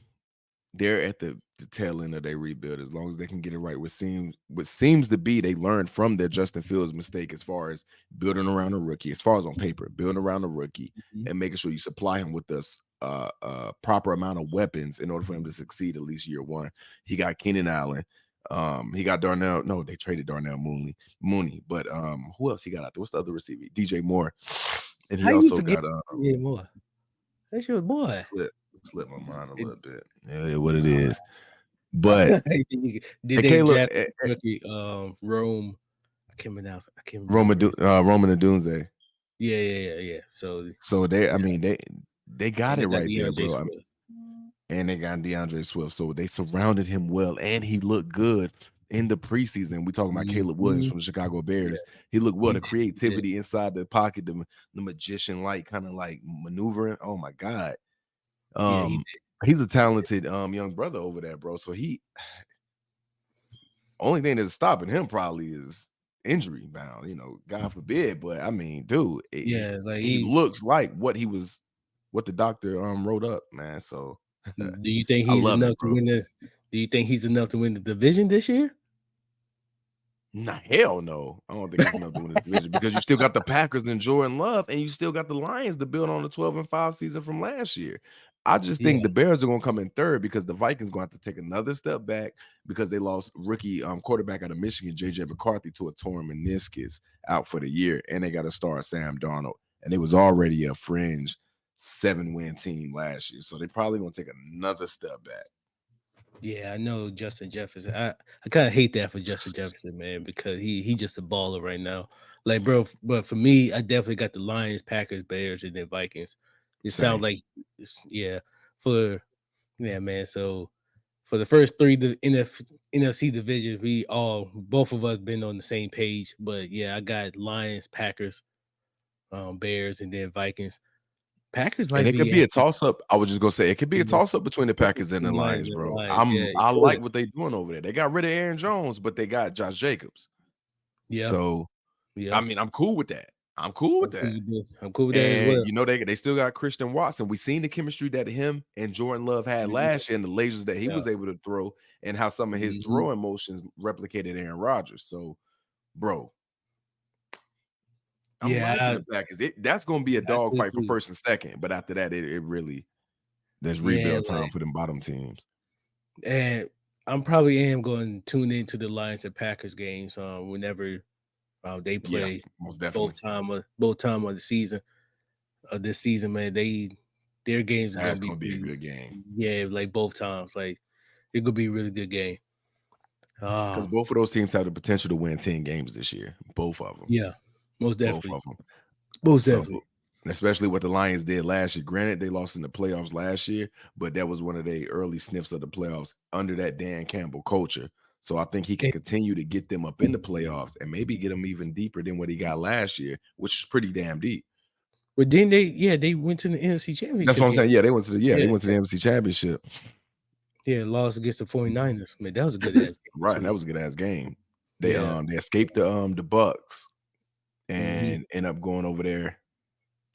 Speaker 1: They're at the tail end of their rebuild. As long as they can get it right, what seems to be they learned from their Justin Fields mistake as far as building around a rookie, as far as on paper, building around a rookie
Speaker 2: Mhm.
Speaker 1: and making sure you supply him with this proper amount of weapons in order for him to succeed at least year one. He got Keenan Allen. He got Darnell. No, they traded Darnell Mooney. But who else he got out there? What's the other receiver? DJ Moore. And he
Speaker 2: How you
Speaker 1: also
Speaker 2: forget
Speaker 1: got
Speaker 2: more? That's your boy.
Speaker 1: slip slip my mind a
Speaker 2: Did,
Speaker 1: little bit. Yeah, what it
Speaker 2: uh,
Speaker 1: is. But
Speaker 2: did
Speaker 1: and
Speaker 2: they
Speaker 1: Caleb
Speaker 2: draft rookie Rome? I can't
Speaker 1: Roman
Speaker 2: remember his
Speaker 1: Roman Adunze.
Speaker 2: yeah. So
Speaker 1: So I
Speaker 2: yeah,
Speaker 1: mean, they got
Speaker 2: and
Speaker 1: it
Speaker 2: they got
Speaker 1: right there,
Speaker 2: DeAndre
Speaker 1: bro.
Speaker 2: Swift.
Speaker 1: And they got DeAndre Swift. So they surrounded him well, and he looked good in the preseason. We talking about Caleb Williams
Speaker 2: Mhm.
Speaker 1: from the Chicago
Speaker 2: Yeah,
Speaker 1: Bears. He looked well.
Speaker 2: he
Speaker 1: The
Speaker 2: did.
Speaker 1: creativity inside the pocket, the magician like kind of like maneuvering. Oh my god.
Speaker 2: Yeah,
Speaker 1: Um, he's a talented young brother over there, bro. So he only thing that's stopping him probably is injury bound, God forbid. But I mean, dude,
Speaker 2: yeah. Like
Speaker 1: he looks like what the doctor wrote up, man. So
Speaker 2: do you think
Speaker 1: I
Speaker 2: he's
Speaker 1: love it,
Speaker 2: enough to
Speaker 1: bro.
Speaker 2: win the? Do you think he's enough to win the division this year?
Speaker 1: Nah, hell no. I don't think he's enough to win the division because you still got the Packers and Jordan Love, and you still got the Lions to build on the 12-5 season from last year. I just
Speaker 2: Yeah,
Speaker 1: think the Bears are gonna come in third because the Vikings gonna have to take another step back because they lost rookie quarterback out of Michigan, JJ McCarthy, to a torn meniscus out for the year, and they got to start Sam Darnold. And it was already a fringe 7-win team last year. So they probably gonna take another step back.
Speaker 2: yeah. I know Justin Jefferson. I kind of hate that for Justin Jefferson, man, because he just a baller right now. Like, bro, but for me, I definitely got the Lions, Packers, Bears, and then Vikings. It sounds
Speaker 1: Same.
Speaker 2: like, yeah, for yeah, man. So for the first three, the NFC division, both of us been on the same page. But yeah, I got Lions, Packers, Bears, and then Vikings. Packers
Speaker 1: And
Speaker 2: might
Speaker 1: it could
Speaker 2: be
Speaker 1: be
Speaker 2: at
Speaker 1: a toss-up. I was just gonna say it could be a toss-up between the Packers and the
Speaker 2: Lions
Speaker 1: Lions,
Speaker 2: and
Speaker 1: bro.
Speaker 2: Lions. Yeah,
Speaker 1: I
Speaker 2: it
Speaker 1: like
Speaker 2: could.
Speaker 1: what they doing over there. They got rid of Aaron Jones, but they got Josh Jacobs.
Speaker 2: Yeah,
Speaker 1: So I
Speaker 2: yeah.
Speaker 1: mean, I'm cool with that. I'm cool with
Speaker 2: I'm cool
Speaker 1: that.
Speaker 2: with this. I'm cool with that as
Speaker 1: And
Speaker 2: well.
Speaker 1: you know they still got Christian Watson. We seen the chemistry that him and Jordan Love had
Speaker 2: Mhm.
Speaker 1: last year, and the lasers that he
Speaker 2: Yeah.
Speaker 1: was able to throw, and how some of his
Speaker 2: Mhm.
Speaker 1: throwing motions replicated Aaron Rodgers. So, bro, I'm
Speaker 2: Yeah,
Speaker 1: liking the Packers. That's going to be a
Speaker 2: I
Speaker 1: dog
Speaker 2: could
Speaker 1: fight for
Speaker 2: too.
Speaker 1: first and second, but after that, it really there's
Speaker 2: Yeah,
Speaker 1: rebuild time
Speaker 2: like,
Speaker 1: for them bottom teams.
Speaker 2: and I'm probably am going to tune into the Lions and Packers games whenever they
Speaker 1: Yeah,
Speaker 2: play
Speaker 1: most definitely.
Speaker 2: both time of the season this season, man. Their games are gonna
Speaker 1: That's
Speaker 2: be
Speaker 1: going to be a
Speaker 2: pretty,
Speaker 1: good game
Speaker 2: yeah, like both times. Like it could be a really good game.
Speaker 1: because
Speaker 2: Um,
Speaker 1: both of those teams have the potential to win 10 games this year. Both of them.
Speaker 2: yeah, most
Speaker 1: Both
Speaker 2: definitely.
Speaker 1: of them.
Speaker 2: Most
Speaker 1: So,
Speaker 2: definitely.
Speaker 1: especially what the Lions did last year. Granted, they lost in the playoffs last year, but that was one of the early sniffs of the playoffs under that Dan Campbell culture. So I think he can
Speaker 2: And
Speaker 1: continue to get them up in the playoffs and maybe get them even deeper than what he got last year, which is pretty damn deep.
Speaker 2: but then they went to the NFC
Speaker 1: That's what
Speaker 2: Championship
Speaker 1: I'm
Speaker 2: game.
Speaker 1: saying. Yeah, they
Speaker 2: Yeah,
Speaker 1: went to the NFC Championship.
Speaker 2: yeah, lost against the 49ers. Man, that was a good ass game
Speaker 1: Right, and
Speaker 2: too.
Speaker 1: that was a good ass game.
Speaker 2: Yeah.
Speaker 1: They escaped the Bucks
Speaker 2: Mhm.
Speaker 1: and end up going over there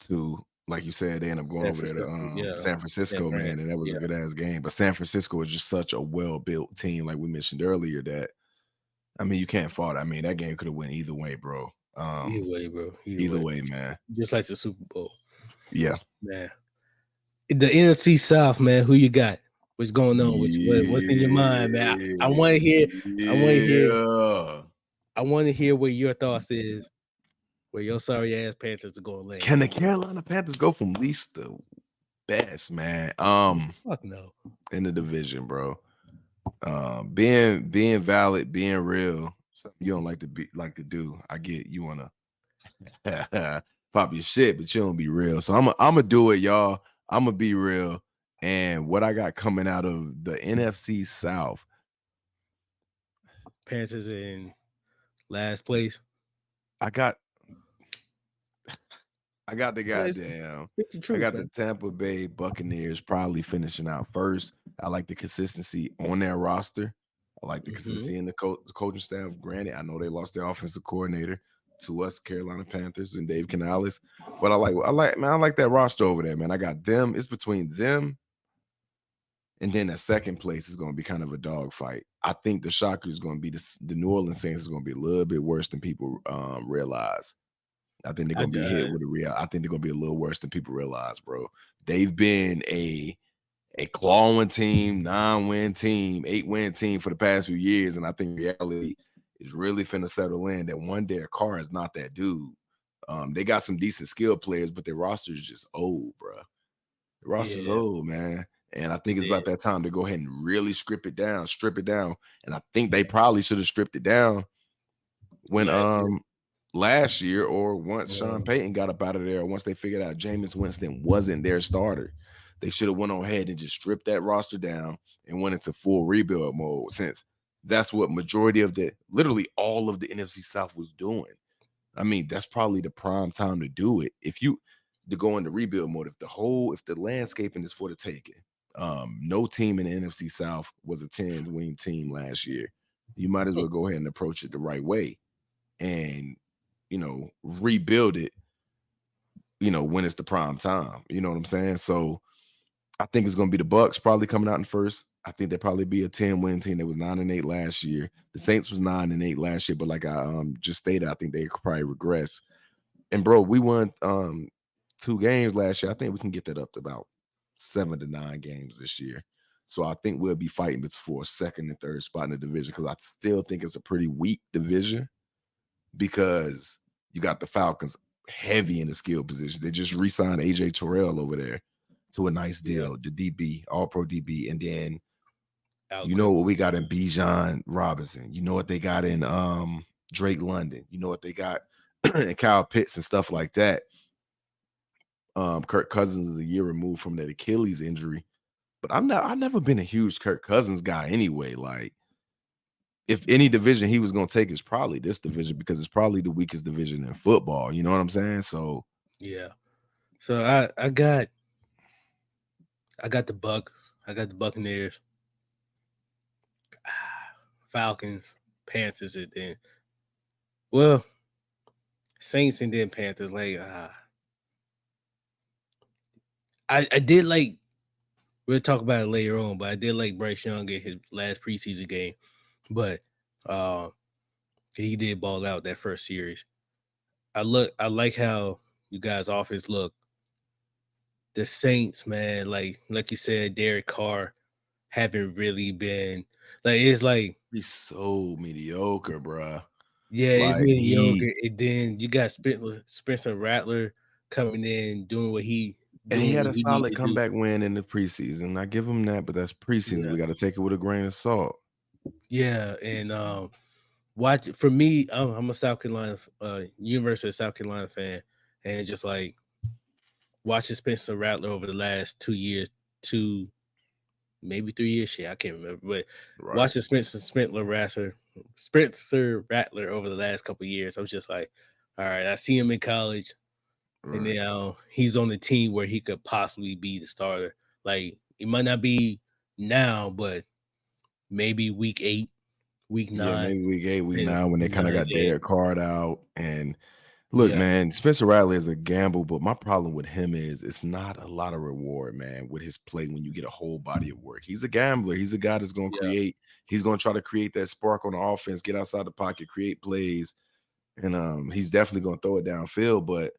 Speaker 1: to, like you said, they end up going
Speaker 2: San
Speaker 1: over there to
Speaker 2: Francisco. Yeah.
Speaker 1: San
Speaker 2: San
Speaker 1: Francisco,
Speaker 2: Fran.
Speaker 1: man, and that was a
Speaker 2: Yeah.
Speaker 1: good ass game. But San Francisco is just such a well built team, like we mentioned earlier. That I mean, you can't fault. I mean, that game could have went either way, bro.
Speaker 2: Either way, bro. Either
Speaker 1: Either
Speaker 2: way.
Speaker 1: way, man.
Speaker 2: Just like the Super Bowl.
Speaker 1: Yeah,
Speaker 2: Man. The NFC South, man, who you got? What's going on with you? What's in your mind, man? I want to hear. I want to hear.
Speaker 1: yeah.
Speaker 2: I want to hear what your thoughts is. Where your sorry ass Panthers are going to land.
Speaker 1: Can the Carolina Panthers go from least to best, man?
Speaker 2: Fuck no.
Speaker 1: In the division, bro. Being valid, being real, something you don't like to do. I get you wanna pop your shit, but you don't be real. So I'm do it, y'all. I'm gonna be real. And what I got coming out of the NFC South,
Speaker 2: Panthers in last place.
Speaker 1: I got I got the
Speaker 2: Well,
Speaker 1: goddamn
Speaker 2: it's the
Speaker 1: I
Speaker 2: truth,
Speaker 1: got the
Speaker 2: man.
Speaker 1: Tampa Bay Buccaneers probably finishing out first. I like the consistency on their roster. I like the
Speaker 2: Hmm.
Speaker 1: consistency in the coaching staff. Granted, I know they lost their offensive coordinator to us, Carolina Panthers and Dave Canales. But I like that roster over there, man. I got them. It's between them and then the second place is going to be kind of a dogfight. I think the shocker is going to be the New Orleans Saints is going to be a little bit worse than people realize. I think they're
Speaker 2: I,
Speaker 1: gonna be hit
Speaker 2: uh,
Speaker 1: with a real. I think they're gonna be a little worse than people realize, bro. They've been a clawing team, 9-win team, 8-win team for the past few years, and I think reality is really finna settle in that one day Carr is not that dude. They got some decent skill players, but their roster is just old, bro. The roster's
Speaker 2: yeah,
Speaker 1: old, man. And I think it's
Speaker 2: yeah,
Speaker 1: about that time to go ahead and really strip it down. And I think they probably should have stripped it down when last year, or once Sean
Speaker 2: uh,
Speaker 1: Payton got up out of there, or once they figured out Jameis Winston wasn't their starter. They should have went on ahead and just stripped that roster down and went into full rebuild mode, since that's what majority of literally all of the NFC South was doing. I mean, that's probably the prime time to do it. If you to go into rebuild mode, if the landscaping is for the taking. No team in the NFC South was a 10-win team last year. You might as well go ahead and approach it the right way and rebuild it, when it's the prime time. You know what I'm saying? So I think it's gonna be the Bucks probably coming out in first. I think they'll probably be a 10-win team. They was 9-8 last year. The Saints was 9-8 last year, but like I just stated, I think they could probably regress. And bro, we won 2 games last year. I think we can get that up to about 7 to 9 games this year. So I think we'll be fighting for a second and third spot in the division, because I still think it's a pretty weak division, because you got the Falcons heavy in the skill position. They just re-signed AJ Terrell over there to a nice
Speaker 2: yeah.
Speaker 1: deal, the DB, all pro DB. And then you know
Speaker 2: Outcome.
Speaker 1: what we got in Bijan Robinson. You know what they got in Drake London. You know what they got in Kyle Pitts and stuff like that. Kirk Cousins is a year removed from that Achilles injury. But I've never been a huge Kirk Cousins guy anyway. Like, if any division he was going to take, is probably this division, because it's probably the weakest division in football. You know what I'm saying? So
Speaker 2: Yeah. So I got the Bucks. I got the Buccaneers, Falcons, Panthers, and then well, Saints and then Panthers. Like, I did like. We'll talk about it later on, but I did like Bryce Young in his last preseason game. But uh, he did ball out that first series. I like how you guys' offense look. The Saints, man, like you said, Derek Carr haven't really been like it's like
Speaker 1: He's so mediocre, bruh.
Speaker 2: yeah, it's
Speaker 1: Like
Speaker 2: mediocre.
Speaker 1: he
Speaker 2: And then you got Spencer Rattler coming in
Speaker 1: and he
Speaker 2: doing
Speaker 1: had
Speaker 2: what
Speaker 1: a
Speaker 2: he need
Speaker 1: solid
Speaker 2: to do.
Speaker 1: comeback win in the preseason. I give him that, but that's preseason.
Speaker 2: Yeah,
Speaker 1: We got to take it with a grain of salt.
Speaker 2: yeah, and watch for me. I'm a South Carolina, University of South Carolina fan, and just like watching Spencer Rattler over the last 2 years, two maybe 3 years. Shit, I can't remember. But
Speaker 1: Right,
Speaker 2: watching Spencer Rattler over the last couple of years, I was just like, all right, I see him in college, and
Speaker 1: right.
Speaker 2: now he's on the team where he could possibly be the starter. Like it might not be now, but maybe week 8, week
Speaker 1: Yeah,
Speaker 2: 9,
Speaker 1: maybe week 8, week
Speaker 2: depending
Speaker 1: 9 when they
Speaker 2: week
Speaker 1: kind of
Speaker 2: 9,
Speaker 1: got
Speaker 2: yeah,
Speaker 1: Derek Carr out. And look,
Speaker 2: yeah,
Speaker 1: man, Spencer Rattler is a gamble, but my problem with him is it's not a lot of reward, man, with his play when you get a whole body of work. He's a gambler. He's a guy that's going to
Speaker 2: yeah.
Speaker 1: create. He's going to try to create that spark on the offense, get outside the pocket, create plays, and he's definitely going to throw it downfield. But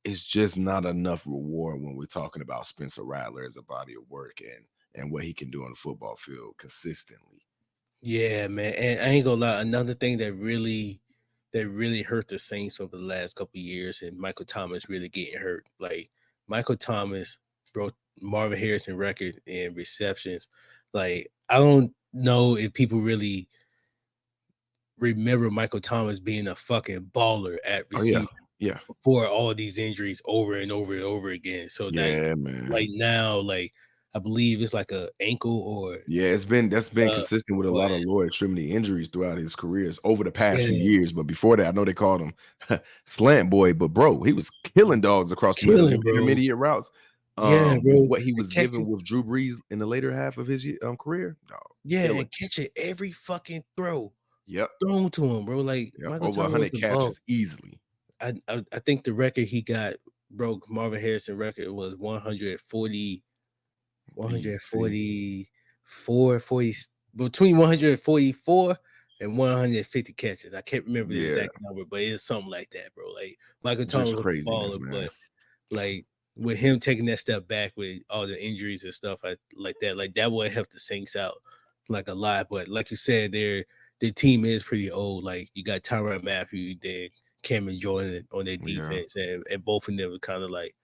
Speaker 1: it's just not enough reward when we're talking about Spencer Rattler as a body of work and what he can do on the football field consistently.
Speaker 2: Yeah, man. And I ain't gonna lie, another thing that really hurt the Saints over the last couple of years, and Michael Thomas really getting hurt. Like Michael Thomas broke Marvin Harrison record in receptions. Like I don't know if people really remember Michael Thomas being a fucking baller at
Speaker 1: Oh yeah,
Speaker 2: receiver
Speaker 1: yeah,
Speaker 2: before all these injuries over and over and over again. So
Speaker 1: yeah, man.
Speaker 2: like now, like I believe it's like a ankle or
Speaker 1: Yeah, that's been
Speaker 2: uh
Speaker 1: consistent with a
Speaker 2: or
Speaker 1: lot of lower extremity injuries throughout his careers over the past few
Speaker 2: yeah,
Speaker 1: years. But before that, I know they called him Slant Boy, but bro, he was killing dogs across the middle. Them
Speaker 2: killing, bro.
Speaker 1: intermediate routes,
Speaker 2: Yeah,
Speaker 1: with
Speaker 2: bro.
Speaker 1: what he
Speaker 2: And
Speaker 1: was
Speaker 2: catch
Speaker 1: given
Speaker 2: it,
Speaker 1: with Drew Brees in the later half of his career, no,
Speaker 2: yeah,
Speaker 1: killing.
Speaker 2: and catch it every fucking throw
Speaker 1: Yep,
Speaker 2: thrown to him, bro. Like
Speaker 1: yep,
Speaker 2: Michael
Speaker 1: over
Speaker 2: Thomas was
Speaker 1: 100
Speaker 2: the ball.
Speaker 1: catches easily.
Speaker 2: I think the record he got broke Marvin Harrison record was 140
Speaker 1: BC,
Speaker 2: 144 40 between 144 and 150 catches. I can't remember the
Speaker 1: yeah,
Speaker 2: exact number, but it's something like that, bro. Like Michael
Speaker 1: just
Speaker 2: Thomas was a
Speaker 1: craziness,
Speaker 2: baller,
Speaker 1: man.
Speaker 2: but like with him taking that step back with all the injuries and stuff like that would help the Saints out like a lot. But like you said, their team is pretty old. Like you got Tyrann Matthew, then Cameron Jordan on their
Speaker 1: Yeah.
Speaker 2: defense, and both of them are kind of like,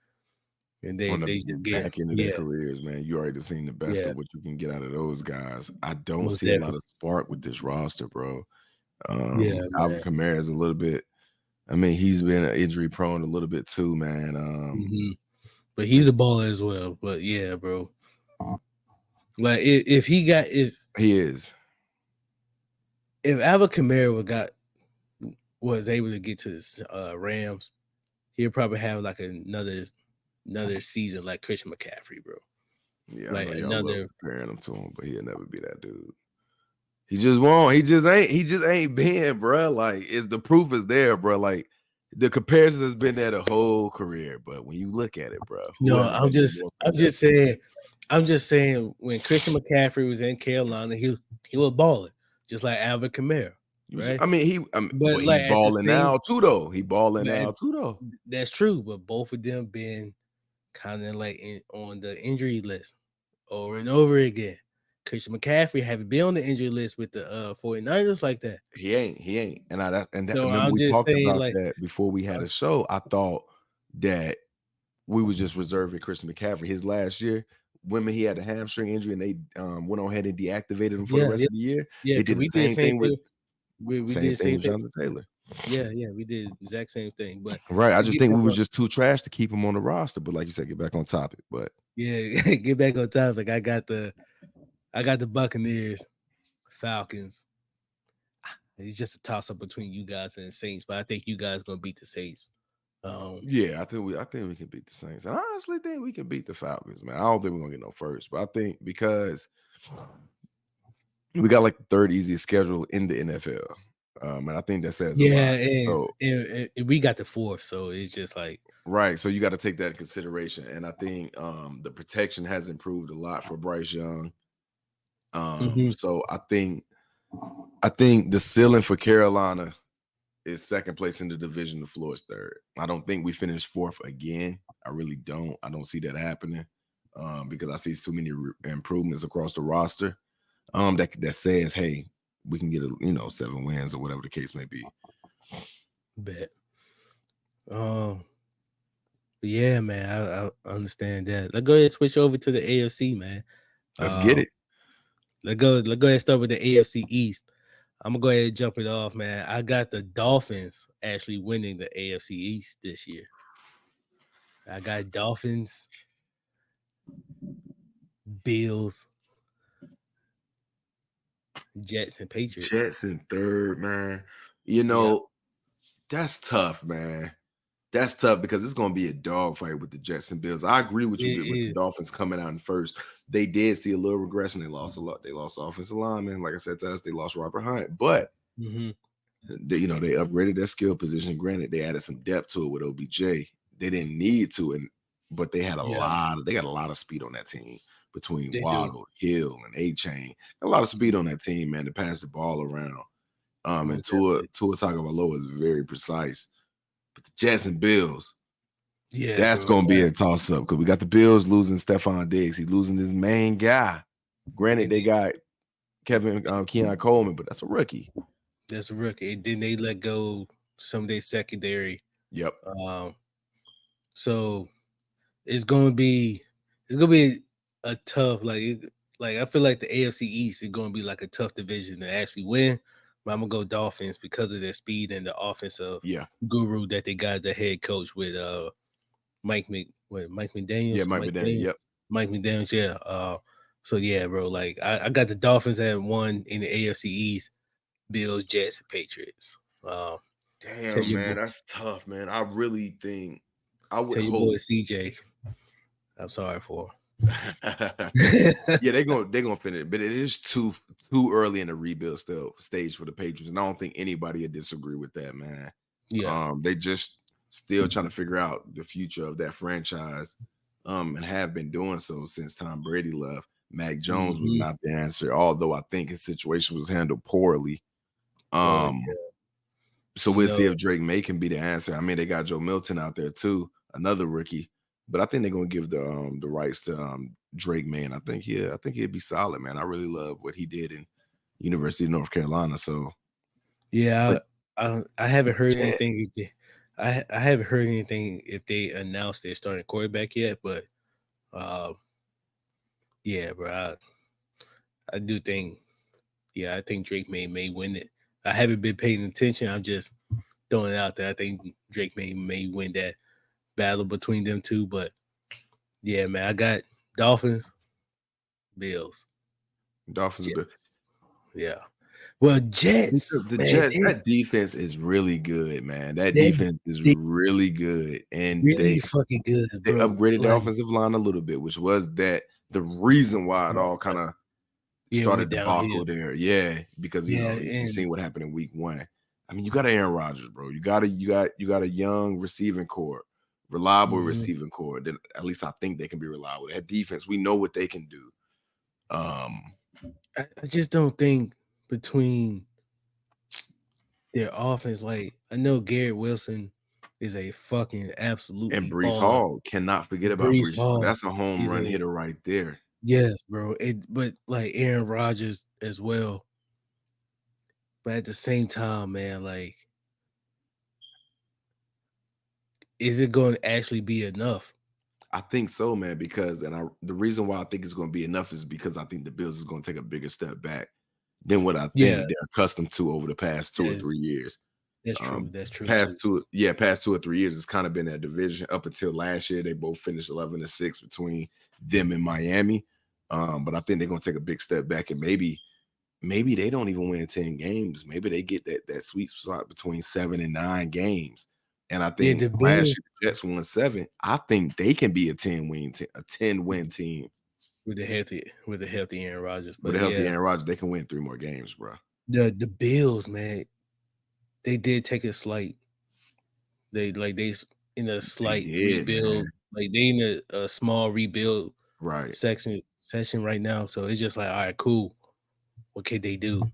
Speaker 2: and
Speaker 1: On the
Speaker 2: they just get
Speaker 1: back end of their
Speaker 2: yeah,
Speaker 1: careers, man, you already seen the best
Speaker 2: yeah,
Speaker 1: of what you can get out of those guys. I don't
Speaker 2: most
Speaker 1: see a lot
Speaker 2: definitely,
Speaker 1: of spark with this roster, bro.
Speaker 2: yeah,
Speaker 1: Alvin
Speaker 2: man.
Speaker 1: Kamara is a little bit. I mean, he's been injury prone a little bit too, man.
Speaker 2: Hmm. But he's a baller as well. But yeah, bro. Like if he got
Speaker 1: He is.
Speaker 2: if Alvin Kamara was able to get to the Rams, he'll probably have like another season like Christian McCaffrey, bro.
Speaker 1: Yeah, I
Speaker 2: Like
Speaker 1: know y'all love
Speaker 2: another
Speaker 1: comparing him to him, but he'll never be that dude. He just won't. He just ain't. He just ain't been, bro. Like, it's the proof is there, bro. Like, the comparison has been there the whole career. But when you look at it, bro, who
Speaker 2: no,
Speaker 1: has been the more
Speaker 2: I'm just
Speaker 1: productive?
Speaker 2: saying when Christian McCaffrey was in Carolina, he was balling just like Alvin Kamara, right?
Speaker 1: I mean,
Speaker 2: But
Speaker 1: but
Speaker 2: like
Speaker 1: he's
Speaker 2: at the
Speaker 1: balling
Speaker 2: same
Speaker 1: now too, though. He balling
Speaker 2: but
Speaker 1: now too, though.
Speaker 2: that's true, but both of them been kind of like on the injury list over and over again. Christian McCaffrey haven't been on the injury list with the 49ers like that.
Speaker 1: He ain't. He ain't. And that,
Speaker 2: So
Speaker 1: remember
Speaker 2: I'm
Speaker 1: we
Speaker 2: just
Speaker 1: talked
Speaker 2: saying,
Speaker 1: about
Speaker 2: like,
Speaker 1: that before we had
Speaker 2: uh,
Speaker 1: a show. I thought that we was just reserving Christian McCaffrey his last year. When he had a hamstring injury and they went on ahead and deactivated him for the
Speaker 2: yeah,
Speaker 1: rest
Speaker 2: yeah,
Speaker 1: of the year.
Speaker 2: yeah,
Speaker 1: They
Speaker 2: because
Speaker 1: did the
Speaker 2: we did the
Speaker 1: same
Speaker 2: same
Speaker 1: thing with
Speaker 2: thing. We did
Speaker 1: same
Speaker 2: the
Speaker 1: thing
Speaker 2: same
Speaker 1: with
Speaker 2: thing.
Speaker 1: Jonathan Taylor.
Speaker 2: Yeah, yeah, we did the exact same thing. But
Speaker 1: Right. I
Speaker 2: to
Speaker 1: just
Speaker 2: get
Speaker 1: think
Speaker 2: back
Speaker 1: we was
Speaker 2: on,
Speaker 1: just too trash to keep him on the roster. But like you said, get back on topic. But
Speaker 2: yeah, get back on topic. I got the Buccaneers, Falcons. It's just a toss up between you guys and the Saints, but I think you guys gonna beat the Saints. Um,
Speaker 1: yeah, I think we can beat the Saints. And I honestly think we can beat the Falcons, man. I don't think we're gonna get no first, but I think because we got like the third easiest schedule in the NFL. And I think that says a
Speaker 2: Yeah,
Speaker 1: lot.
Speaker 2: and
Speaker 1: So
Speaker 2: and we got the 4th, so it's just like
Speaker 1: right, so you got to take that in consideration, and I think the protection has improved a lot for Bryce Young.
Speaker 2: mhm,
Speaker 1: So I think the ceiling for Carolina is second place in the division. The floor is third. I don't think we finish fourth again. I really don't. I don't see that happening because I see too many improvements across the roster. That says, hey, we can get 7 wins or whatever the case may be.
Speaker 2: bet. Um, but yeah, man, I understand that. Let's go ahead and switch over to the AFC, man.
Speaker 1: Let's get
Speaker 2: Uh,
Speaker 1: it.
Speaker 2: let's go ahead and start with the AFC East. I'm gonna go ahead and jump it off, man. I got the Dolphins actually winning the AFC East this year. I got Dolphins, Bills, Jets, and Patriots.
Speaker 1: Jets in third, man. You
Speaker 2: Yeah,
Speaker 1: know, that's tough, man. That's tough because it's going to be a dogfight with the Jets and Bills. I agree with
Speaker 2: it
Speaker 1: you with the
Speaker 2: is.
Speaker 1: Dolphins coming out in first. They did see a little regression. They lost a lot. They lost offensive lineman. Like I said to us, they lost Robert Hunt, but
Speaker 2: Mhm.
Speaker 1: they upgraded their skill position. Granted, they added some depth to it with OBJ. They didn't need to, but they had a
Speaker 2: Yeah,
Speaker 1: lot. They got a lot of speed on that team between
Speaker 2: they do.
Speaker 1: Waddle, Hill, and A Chain. A lot of speed on that team, man, to pass the ball around. And
Speaker 2: Most definitely.
Speaker 1: Tua Tagovailoa is very precise. But the Jets and Bills,
Speaker 2: Yeah,
Speaker 1: that's
Speaker 2: bro.
Speaker 1: gonna be a toss up because we got the Bills losing Stephon Diggs. He's losing his main guy. Granted,
Speaker 2: And
Speaker 1: they got Keon Coleman, but that's a rookie.
Speaker 2: that's a rookie. And then they let go some of their secondary.
Speaker 1: Yep.
Speaker 2: Um, so it's gonna be a tough like I feel like the AFC East is gonna be like a tough division to actually win. But I'm gonna go Dolphins because of their speed and the offensive
Speaker 1: Yeah.
Speaker 2: guru that they got the head coach with Mike
Speaker 1: Yeah,
Speaker 2: McDaniels,
Speaker 1: Mike McDaniel. Yep.
Speaker 2: Mike McDaniels, yeah. So yeah, bro. Like I got the Dolphins at 1 in the AFC East, Bills, Jets, and Patriots. Uh, tell
Speaker 1: Damn,
Speaker 2: your
Speaker 1: man,
Speaker 2: boy,
Speaker 1: that's tough, man. I really think I would
Speaker 2: tell your boy
Speaker 1: hope.
Speaker 2: CJ. I'm sorry for.
Speaker 1: Yeah, they're gonna finish, but it is too early in the rebuild still stage for the Patriots, and I don't think anybody would disagree with that, man.
Speaker 2: Yeah.
Speaker 1: They just still trying to figure out the future of that franchise, and have been doing so since Tom Brady left. Mac Jones was
Speaker 2: Mhm.
Speaker 1: not the answer, although I think his situation was handled poorly.
Speaker 2: Oh,
Speaker 1: Um,
Speaker 2: yeah.
Speaker 1: so
Speaker 2: You
Speaker 1: we'll see
Speaker 2: know,
Speaker 1: if Drake May can be the answer. I mean, they got Joe Milton out there too, another rookie. But I think they're gonna give the rights to Drake May. And I think he'd be solid, man. I really love what he did in University of North Carolina. So,
Speaker 2: yeah,
Speaker 1: but
Speaker 2: I haven't heard
Speaker 1: Jet,
Speaker 2: anything. I haven't heard anything if they announced their starting quarterback yet, but uh, yeah, bro, I do think, yeah, I think Drake may win it. I haven't been paying attention. I'm just throwing it out there. I think Drake may win that battle between them two, but yeah, man, I got Dolphins, Bills,
Speaker 1: Dolphins a bit.
Speaker 2: Jets. Yeah, well, Jets,
Speaker 1: The
Speaker 2: man,
Speaker 1: Jets, that defense is really good, man. That
Speaker 2: they're
Speaker 1: defense is
Speaker 2: they
Speaker 1: really good, and
Speaker 2: really fucking good,
Speaker 1: they
Speaker 2: bro.
Speaker 1: upgraded their
Speaker 2: Like,
Speaker 1: offensive line a little bit, which was the reason why it
Speaker 2: uh,
Speaker 1: all kind of
Speaker 2: yeah, went
Speaker 1: started
Speaker 2: downhill.
Speaker 1: debacle there. Yeah, because
Speaker 2: Yeah,
Speaker 1: you
Speaker 2: and
Speaker 1: seen what happened in week 1. I mean, you got Aaron Rodgers, bro. You got a young receiving core, reliable
Speaker 2: mhm.
Speaker 1: receiving core. Then at least I think they can be reliable. That defense, we know what they can do. Um,
Speaker 2: I just don't think between their offense, like I know Garrett Wilson is a fucking
Speaker 1: and
Speaker 2: absolutely
Speaker 1: Brees
Speaker 2: baller.
Speaker 1: Hall, cannot forget about
Speaker 2: Brees
Speaker 1: Brees Hall.
Speaker 2: Hall
Speaker 1: That's a home
Speaker 2: is
Speaker 1: run
Speaker 2: a
Speaker 1: hitter right there.
Speaker 2: yes, bro. But like Aaron Rodgers as well. But at the same time, man, like, is it going to actually be enough?
Speaker 1: I think so, man, because the reason why I think it's going to be enough is because I think the Bills is going to take a bigger step back than what I
Speaker 2: Yeah,
Speaker 1: think they're accustomed to over the past 2 or
Speaker 2: that's
Speaker 1: 3 years.
Speaker 2: that's true.
Speaker 1: Um,
Speaker 2: That's true too.
Speaker 1: past 2 or 3 years, it's kind of been that division up until last year. They both finished 11-6 between them and Miami. But I think they're going to take a big step back, and maybe they don't even win 10 games. Maybe they get that sweet spot between 7 and 9 games. And I
Speaker 2: Yeah,
Speaker 1: think
Speaker 2: the
Speaker 1: last
Speaker 2: Bills
Speaker 1: year the Jets won 7. I think they can be a 10-win team
Speaker 2: with the healthy Aaron Rodgers.
Speaker 1: with
Speaker 2: But
Speaker 1: a healthy
Speaker 2: yeah,
Speaker 1: Aaron Rodgers. They can win 3 more games, bro.
Speaker 2: the Bills, man. they did take a slight. They in a
Speaker 1: They
Speaker 2: slight
Speaker 1: did,
Speaker 2: rebuild.
Speaker 1: man.
Speaker 2: Like they in a small rebuild
Speaker 1: Right.
Speaker 2: session right now. So it's just like, all right, cool. What can they do?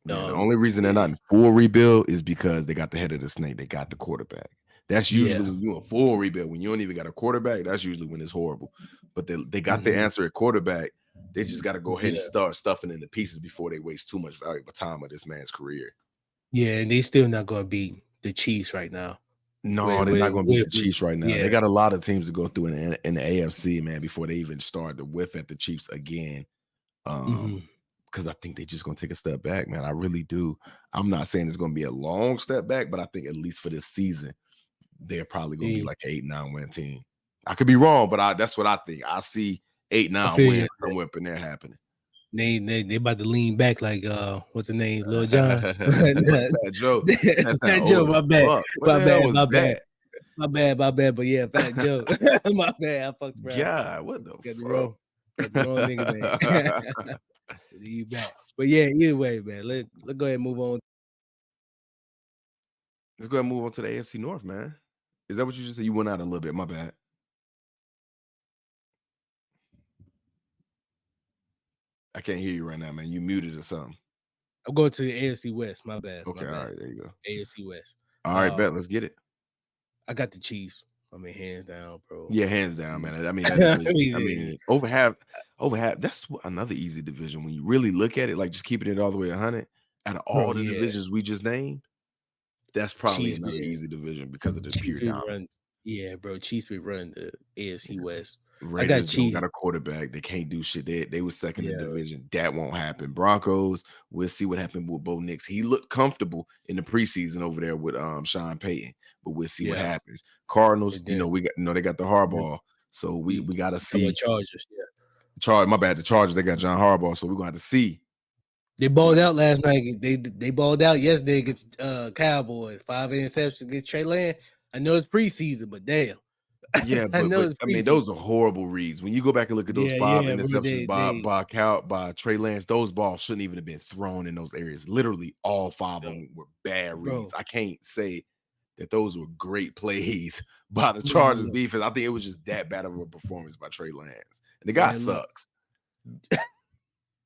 Speaker 1: Yeah, the only reason they're
Speaker 2: Yeah,
Speaker 1: not in full rebuild is because they got the head of the snake. They got the quarterback. That's usually
Speaker 2: yeah.
Speaker 1: when you a full rebuild. When you don't even got a quarterback, that's usually when it's horrible. But they got the
Speaker 2: Mhm.
Speaker 1: answer at quarterback. They just got to go ahead and
Speaker 2: Yeah.
Speaker 1: start stuffing in the pieces before they waste too much valuable time of this man's career.
Speaker 2: Yeah, and they still not gonna beat the Chiefs right now.
Speaker 1: No, they're not going to beat the
Speaker 2: With
Speaker 1: Chiefs right now. They
Speaker 2: yeah.
Speaker 1: got a lot of teams to go through in the AFC, man, before they even start to whiff at the Chiefs again.
Speaker 2: Mhm.
Speaker 1: Because I think they're just going to take a step back, man. I really do. I'm not saying it's going to be a long step back, but I think at least for this season, they're probably going to be
Speaker 2: Yeah,
Speaker 1: like an 8-9 win team. I could be wrong, but that's what I think. I see eight
Speaker 2: I
Speaker 1: nine
Speaker 2: feel
Speaker 1: wins
Speaker 2: you.
Speaker 1: somewhere up in there happening.
Speaker 2: They about to lean back like what's the name? Lil John.
Speaker 1: Like Fat Joe. That's not
Speaker 2: Fat
Speaker 1: old
Speaker 2: Joe,
Speaker 1: as
Speaker 2: my bad.
Speaker 1: fuck. What
Speaker 2: My
Speaker 1: the hell
Speaker 2: bad,
Speaker 1: was
Speaker 2: my bad.
Speaker 1: that?
Speaker 2: My bad. But yeah, Fat Joe. My bad. I fucked around.
Speaker 1: God, what the
Speaker 2: Got the
Speaker 1: fuck?
Speaker 2: wrong nigga name. You back. But yeah, either way, man. Let's go ahead and move on.
Speaker 1: Let's go ahead and move on to the AFC North, man. Is that what you just said? You went out a little bit. My bad. I can't hear you right now, man. You muted or something.
Speaker 2: I'm going to the AFC West. My bad.
Speaker 1: Okay, all right, there you go.
Speaker 2: AFC West.
Speaker 1: All right, bet. Let's get it.
Speaker 2: I got the Chiefs. I mean, hands down, bro.
Speaker 1: Yeah, hands down, man. I mean, that
Speaker 2: I
Speaker 1: division. I
Speaker 2: mean,
Speaker 1: mean, over half. That's another easy division when you really look at it. Like just keeping it all the way 100. Out of
Speaker 2: bro,
Speaker 1: all the
Speaker 2: yeah.
Speaker 1: divisions we just named, that's probably
Speaker 2: Chiefs
Speaker 1: another
Speaker 2: been
Speaker 1: easy division because of the
Speaker 2: Chiefs
Speaker 1: pure
Speaker 2: been
Speaker 1: dominance.
Speaker 2: run. Yeah, bro. Chiefs been run the AFC West. I got
Speaker 1: Raiders don't
Speaker 2: Chiefs.
Speaker 1: got a quarterback. They can't do shit. They was second in
Speaker 2: Yeah,
Speaker 1: the division. That won't happen. Broncos, we'll see what happened with Bo Nix. He looked comfortable in the preseason over there with Sean Payton, but we'll see what
Speaker 2: yeah.
Speaker 1: happens. Cardinals,
Speaker 2: And then
Speaker 1: we got they got the Harbaugh. So we gotta
Speaker 2: talking about
Speaker 1: see.
Speaker 2: Chargers. Yeah,
Speaker 1: My bad, the Chargers, they got John Harbaugh, so we're gonna have to see.
Speaker 2: they balled out last night. They balled out yesterday against Cowboys. 5 interceptions against Trey Lance. I know it's preseason, but damn.
Speaker 1: Yeah,
Speaker 2: I know
Speaker 1: but
Speaker 2: it's
Speaker 1: I mean,
Speaker 2: preseason.
Speaker 1: those are horrible reads. When you go back and look at those five
Speaker 2: Yeah, bro.
Speaker 1: interceptions by Trey Lance, those balls shouldn't even have been thrown in those areas. Literally, all five of them were bad reads.
Speaker 2: Bro.
Speaker 1: I can't say that those were great plays by the
Speaker 2: No,
Speaker 1: Chargers
Speaker 2: no.
Speaker 1: defense. I think it was just that bad of a performance by Trey Lance, and the guy
Speaker 2: Man, look.
Speaker 1: sucks.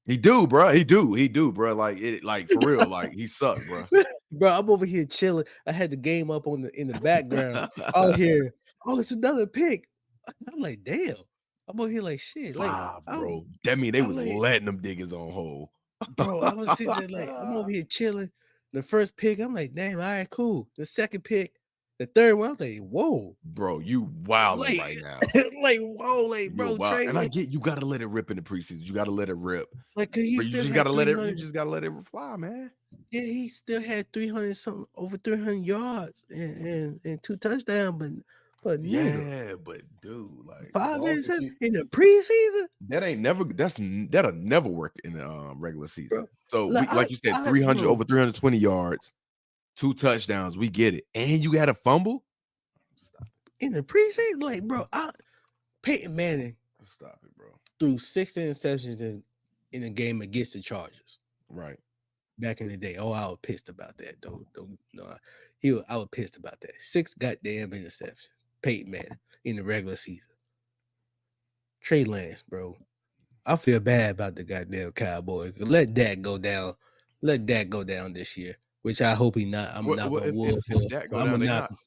Speaker 1: He do, bro. He do, bro. Like for real, like he sucked, bro.
Speaker 2: Bro, I'm over here chilling. I had the game up in the background. All here, oh, it's another pick. I'm like, damn. I'm over here like shit. Like,
Speaker 1: Wow, bro. That mean they
Speaker 2: I'm
Speaker 1: was
Speaker 2: like,
Speaker 1: letting them dig his own hole.
Speaker 2: bro, I was sitting there like, I'm over here chilling. The first pick, I'm like, damn, all right, cool. The second pick, the third one, I'm like, whoa.
Speaker 1: Bro, you wilding
Speaker 2: Like,
Speaker 1: right now.
Speaker 2: like, whoa, like,
Speaker 1: You're
Speaker 2: bro,
Speaker 1: wild.
Speaker 2: Trey,
Speaker 1: And I
Speaker 2: like,
Speaker 1: get you gotta let it rip in the preseason. You gotta let it rip.
Speaker 2: cause he
Speaker 1: But you
Speaker 2: still
Speaker 1: just
Speaker 2: had
Speaker 1: gotta let it,
Speaker 2: 300.
Speaker 1: fly, man.
Speaker 2: Yeah, he still had 300 something, over 300 yards and 2 touchdowns, but nigga,
Speaker 1: Yeah, but dude, like
Speaker 2: 5
Speaker 1: balls that
Speaker 2: interceptions
Speaker 1: you
Speaker 2: in the preseason,
Speaker 1: that'll never work in the regular season.
Speaker 2: bro.
Speaker 1: So we
Speaker 2: Like
Speaker 1: like you said,
Speaker 2: bro,
Speaker 1: over 320 yards, 2 touchdowns. We get it. And you got a fumble? Stop
Speaker 2: in the preseason, like, bro, Peyton Manning
Speaker 1: it. Stop it, bro.
Speaker 2: threw 6 interceptions in a game against the Chargers
Speaker 1: Right.
Speaker 2: back in the day. Oh, I was pissed about that. I was pissed about that. 6 goddamn interceptions. Peyton Manning in the regular season. Trey Lance, bro. I feel bad about the goddamn Cowboys. Let that go down. Let that go down this year, which I hope he not. I'm
Speaker 1: Well,
Speaker 2: not
Speaker 1: well
Speaker 2: on wood for.
Speaker 1: if that go
Speaker 2: I'm
Speaker 1: down, they
Speaker 2: not.
Speaker 1: not.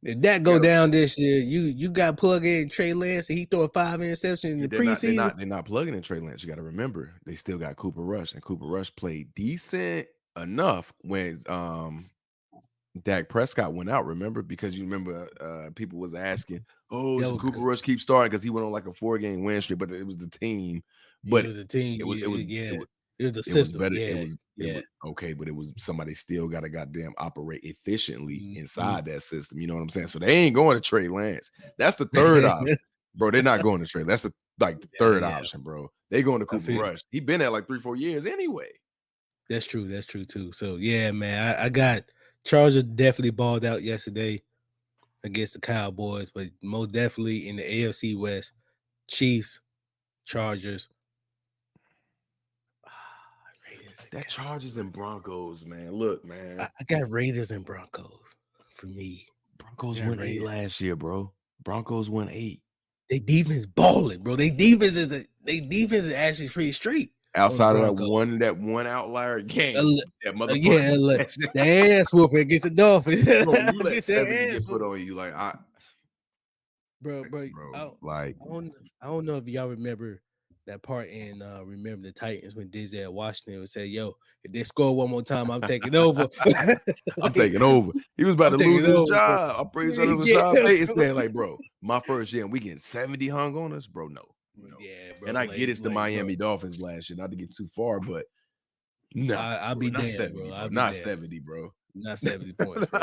Speaker 2: If that
Speaker 1: You
Speaker 2: go
Speaker 1: gotta
Speaker 2: down this year, you got plug in Trey Lance and he throw 5 interceptions in
Speaker 1: Yeah,
Speaker 2: the preseason.
Speaker 1: they're not plugging in Trey Lance. You got to remember, they still got Cooper Rush, and Cooper Rush played decent enough when Dak Prescott went out. Remember, because you remember people was asking, "Oh,
Speaker 2: That
Speaker 1: should
Speaker 2: was
Speaker 1: Cooper
Speaker 2: good.
Speaker 1: Rush keep starting?" Because he went on like a 4-game win streak, but it was the team.
Speaker 2: It
Speaker 1: But
Speaker 2: was a team.
Speaker 1: it was it was
Speaker 2: Yeah.
Speaker 1: it was
Speaker 2: It was the
Speaker 1: it was
Speaker 2: system.
Speaker 1: better.
Speaker 2: Yeah.
Speaker 1: It
Speaker 2: Yeah.
Speaker 1: was okay, but it was somebody still got to goddamn operate efficiently
Speaker 2: Mhm.
Speaker 1: inside that system. You know what I'm saying? So they ain't going to Trey Lance. That's the third option, bro. They're not going to Trey. That's the third
Speaker 2: Yeah.
Speaker 1: option, bro. They going to
Speaker 2: I
Speaker 1: Cooper
Speaker 2: feel
Speaker 1: Rush. He been there like 3-4 years anyway.
Speaker 2: that's true. That's true too. So yeah, man, I got Chargers definitely balled out yesterday against the Cowboys, but most definitely in the AFC West, Chiefs, Chargers. Raiders
Speaker 1: That Chargers and Broncos, man. Look, man.
Speaker 2: I got Raiders and Broncos for me. I
Speaker 1: Broncos
Speaker 2: got
Speaker 1: won 8
Speaker 2: Raiders.
Speaker 1: last year, bro. Broncos won 8.
Speaker 2: They defense balling, bro. They defense is actually pretty straight on the
Speaker 1: Outside of
Speaker 2: Broncos.
Speaker 1: that one outlier
Speaker 2: Uh,
Speaker 1: game, that
Speaker 2: yeah,
Speaker 1: motherfucker.
Speaker 2: look, the ass whooping against the Dolphins.
Speaker 1: Bro, when you let
Speaker 2: Get their
Speaker 1: 70
Speaker 2: ass
Speaker 1: get put
Speaker 2: whooping.
Speaker 1: on you, like
Speaker 2: Bro.
Speaker 1: like
Speaker 2: I don't know if y'all remember that part in Remember the Titans when Dizzy at Washington would say, "Yo, if they score one more time, I'm taking over."
Speaker 1: I'm
Speaker 2: Like,
Speaker 1: taking over. He was about
Speaker 2: I'm
Speaker 1: to
Speaker 2: taking
Speaker 1: lose his
Speaker 2: over, bro.
Speaker 1: job. I'm pretty sure this was
Speaker 2: Yeah,
Speaker 1: Sean Payton
Speaker 2: bro.
Speaker 1: saying, like, bro, my first year and we getting 70 hung on us, bro. No, no.
Speaker 2: Yeah,
Speaker 1: And
Speaker 2: bro.
Speaker 1: I get it's the
Speaker 2: Bro.
Speaker 1: Miami Dolphins last year, not to get too far, but nah,
Speaker 2: I'll
Speaker 1: bro,
Speaker 2: be
Speaker 1: not
Speaker 2: damned,
Speaker 1: 70,
Speaker 2: bro.
Speaker 1: bro.
Speaker 2: I'll be
Speaker 1: Not
Speaker 2: damned.
Speaker 1: 70, bro.
Speaker 2: Not 70 points, bro.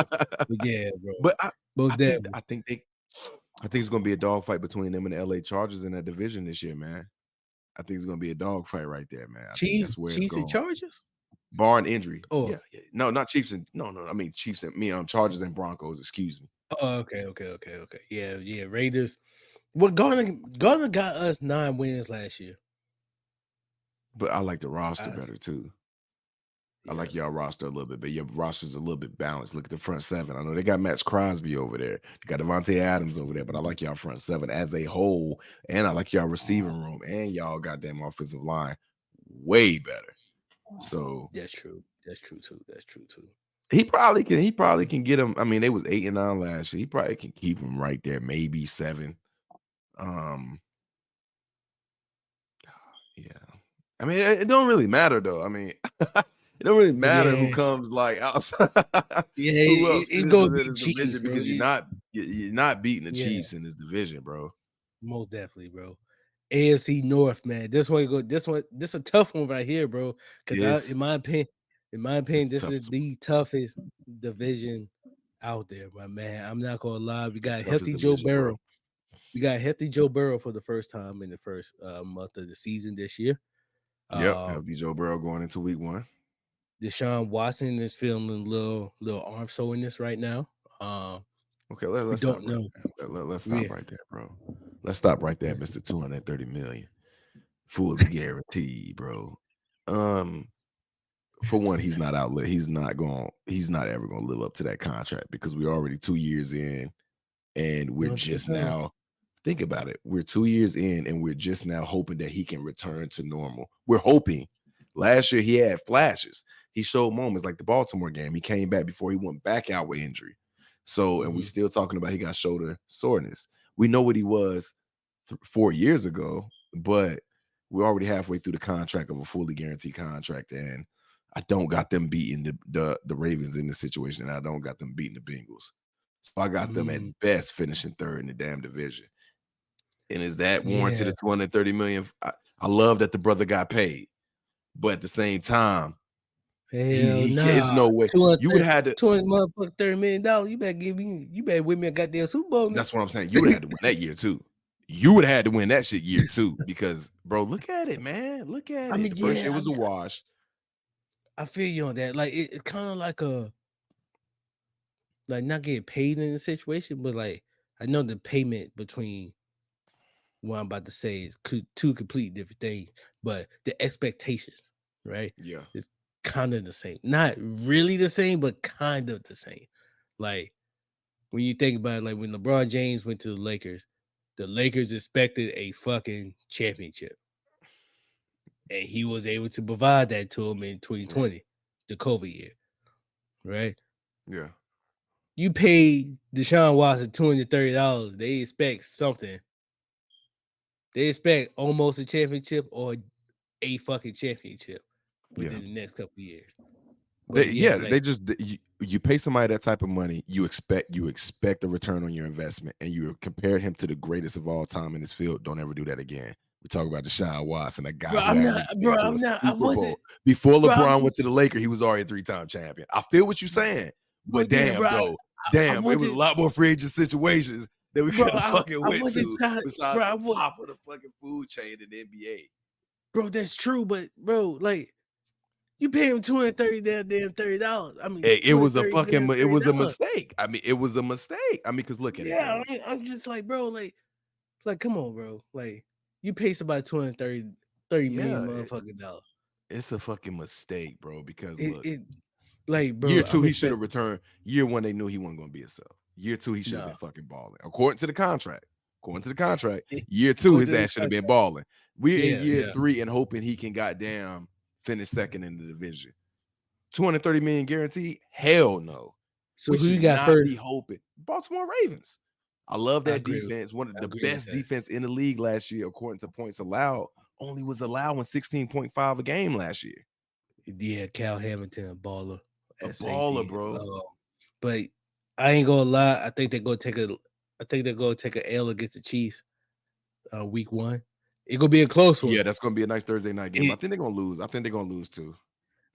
Speaker 2: But yeah, bro.
Speaker 1: But
Speaker 2: Most definitely.
Speaker 1: I think it's gonna be a dogfight between them and the LA Chargers in that division this year, man. I think it's gonna be a dogfight right there, man. I think that's where it's
Speaker 2: Chiefs and
Speaker 1: going.
Speaker 2: Chargers?
Speaker 1: Barring injury.
Speaker 2: Oh,
Speaker 1: Yeah, yeah. No, not Chiefs and no. I mean Chiefs and Chargers and Broncos, excuse me.
Speaker 2: okay. Yeah. Raiders. Well, Garner got us 9 wins last year.
Speaker 1: But I like the roster
Speaker 2: I,
Speaker 1: better too. I
Speaker 2: yeah.
Speaker 1: like y'all roster a little bit, but your roster's a little bit balanced. Look at the front seven. I know they got Max Crosby over there. They got Devontae Adams over there, but I like y'all front seven as a whole. And I like y'all receiving room and y'all goddamn offensive line way better. So
Speaker 2: That's true. That's true too.
Speaker 1: he probably can get him. I mean, they was 8-9 last year. He probably can keep him right there, maybe 7. Um, yeah. I mean, it don't really matter though. I mean, it don't really
Speaker 2: But
Speaker 1: matter who
Speaker 2: yeah,
Speaker 1: comes like outside,
Speaker 2: yeah,
Speaker 1: who else
Speaker 2: it's gonna
Speaker 1: finishes
Speaker 2: be
Speaker 1: in this
Speaker 2: Chiefs,
Speaker 1: division
Speaker 2: bro.
Speaker 1: because you're not beating the
Speaker 2: Yeah,
Speaker 1: Chiefs in this division, bro.
Speaker 2: most definitely, bro. AFC North, man. This is a tough one right here, bro. Because
Speaker 1: It's
Speaker 2: in my
Speaker 1: it's
Speaker 2: opinion,
Speaker 1: the
Speaker 2: this is
Speaker 1: toughest one,
Speaker 2: the toughest division out there, my man. I'm not gonna lie. We
Speaker 1: the
Speaker 2: got
Speaker 1: toughest
Speaker 2: healthy Joe
Speaker 1: division, bro.
Speaker 2: Burrow. We got healthy Joe Burrow for the first time in the first month of the season this year.
Speaker 1: Yep,
Speaker 2: Uh,
Speaker 1: healthy Joe Burrow going into week 1.
Speaker 2: Deshaun Watson is feeling a little arm soreness right now.
Speaker 1: Okay,
Speaker 2: We
Speaker 1: let's stop
Speaker 2: don't
Speaker 1: right
Speaker 2: know.
Speaker 1: there. Let's stop
Speaker 2: Yeah.
Speaker 1: right there, bro. Let's stop right there, Mister 230 million, fully guaranteed, bro. Um, for one, he's not outlet. He's not ever gonna live up to that contract because we're already 2 years in, and
Speaker 2: You
Speaker 1: we're
Speaker 2: don't think
Speaker 1: just
Speaker 2: so?
Speaker 1: now. Think about it. We're 2 years in, and we're just now hoping that he can return to normal. We're hoping. Last year he had flashes. He showed moments like the Baltimore game. He came back before he went back out with injury. So, and we
Speaker 2: Mhm.
Speaker 1: still talking about he got shoulder soreness. We know what he was 4 years ago, but we're already halfway through the contract of a fully guaranteed contract, and I don't got them beating the Ravens in this situation, and I don't got them beating the Bengals. So I got them
Speaker 2: Mm,
Speaker 1: at best finishing third in the damn division. And is that warranted
Speaker 2: yeah.
Speaker 1: at 230 million? I love that the brother got paid, but at the same time,
Speaker 2: Hell
Speaker 1: he can't. There's
Speaker 2: nah.
Speaker 1: no way you would have had to.
Speaker 2: 200 motherfucker $30 million. You better win me a goddamn Super Bowl now.
Speaker 1: That's what I'm saying. You would have had to win that year too. You would have had to win that shit year too, because bro, look at it, man. Look at
Speaker 2: I
Speaker 1: it.
Speaker 2: mean,
Speaker 1: The first
Speaker 2: yeah,
Speaker 1: year was a wash.
Speaker 2: I feel you on that. Like it's kind of like not getting paid in the situation, but like I know the payment between what I'm about to say is two complete different things, but the expectations, right?
Speaker 1: Yeah,
Speaker 2: It's kind of the same. Not really the same, but kind of the same. Like when you think about it, like when LeBron James went to the Lakers expected a fucking championship. And he was able to provide that to him in
Speaker 1: yeah,
Speaker 2: 2020, the COVID year, right?
Speaker 1: yeah,
Speaker 2: You pay Deshaun Watson $230. They expect something. They expect almost a championship or a fucking championship
Speaker 1: yeah.
Speaker 2: within the next couple of years. But
Speaker 1: They
Speaker 2: yeah,
Speaker 1: yeah,
Speaker 2: like
Speaker 1: they just you pay somebody that type of money, you expect a return on your investment, and you compared him to the greatest of all time in this field. Don't ever do that again. We talk about Deshaun Watson, a guy who hadn't even been to a
Speaker 2: I
Speaker 1: Super
Speaker 2: wasn't,
Speaker 1: Bowl. Before
Speaker 2: bro.
Speaker 1: LeBron went to the Lakers, he was already a 3-time champion. I feel what you're saying,
Speaker 2: Bro,
Speaker 1: but
Speaker 2: yeah,
Speaker 1: damn,
Speaker 2: bro.
Speaker 1: though,
Speaker 2: I
Speaker 1: damn, it was a
Speaker 2: wasn't,
Speaker 1: lot more free agent situations that we
Speaker 2: bro.
Speaker 1: could have fucking
Speaker 2: I
Speaker 1: went
Speaker 2: wasn't
Speaker 1: to
Speaker 2: trying, bro.
Speaker 1: besides the top of the fucking food chain in the NBA.
Speaker 2: Bro, that's true, but bro, like you pay him damn $30. I mean,
Speaker 1: It was a
Speaker 2: 230
Speaker 1: fucking
Speaker 2: damn
Speaker 1: it was a
Speaker 2: $30.
Speaker 1: mistake. I mean, it was a mistake. I mean, because look at it,
Speaker 2: Yeah,
Speaker 1: bro.
Speaker 2: I'm just like, bro, like, come on, bro. Like, you pay somebody 230 30 million
Speaker 1: Yeah,
Speaker 2: motherfucking dollars.
Speaker 1: it's a fucking mistake, bro. Because
Speaker 2: It,
Speaker 1: look,
Speaker 2: it like,
Speaker 1: year
Speaker 2: bro,
Speaker 1: two
Speaker 2: I'm
Speaker 1: he should have
Speaker 2: expecting
Speaker 1: returned. Year one they knew he wasn't going to be himself. Year two he should have been
Speaker 2: no.
Speaker 1: fucking balling, according to the contract. According to the contract, year two
Speaker 2: Go
Speaker 1: his
Speaker 2: to the
Speaker 1: ass should have been
Speaker 2: contract.
Speaker 1: balling. We're in
Speaker 2: Yeah,
Speaker 1: year
Speaker 2: yeah.
Speaker 1: three and hoping he can goddamn finish second in the division. 230 million guaranteed? Hell no.
Speaker 2: So
Speaker 1: We
Speaker 2: who you
Speaker 1: should
Speaker 2: got
Speaker 1: not be
Speaker 2: first?
Speaker 1: hoping. Baltimore Ravens. I love
Speaker 2: I
Speaker 1: that
Speaker 2: agree.
Speaker 1: defense. One of
Speaker 2: I
Speaker 1: the
Speaker 2: agree with
Speaker 1: best
Speaker 2: that.
Speaker 1: defense in the league last year, according to points allowed. Only was allowing 16.5 a game last year.
Speaker 2: Yeah, Cal Hamilton, a baller
Speaker 1: A
Speaker 2: at
Speaker 1: baller,
Speaker 2: safety.
Speaker 1: bro.
Speaker 2: But I ain't gonna lie. I think they're gonna take a. I think they're gonna take a L against the Chiefs. Week 1. It gonna be a close one.
Speaker 1: Yeah, that's gonna be a nice Thursday night game. I
Speaker 2: It,
Speaker 1: think they're gonna lose. I think they're gonna lose too.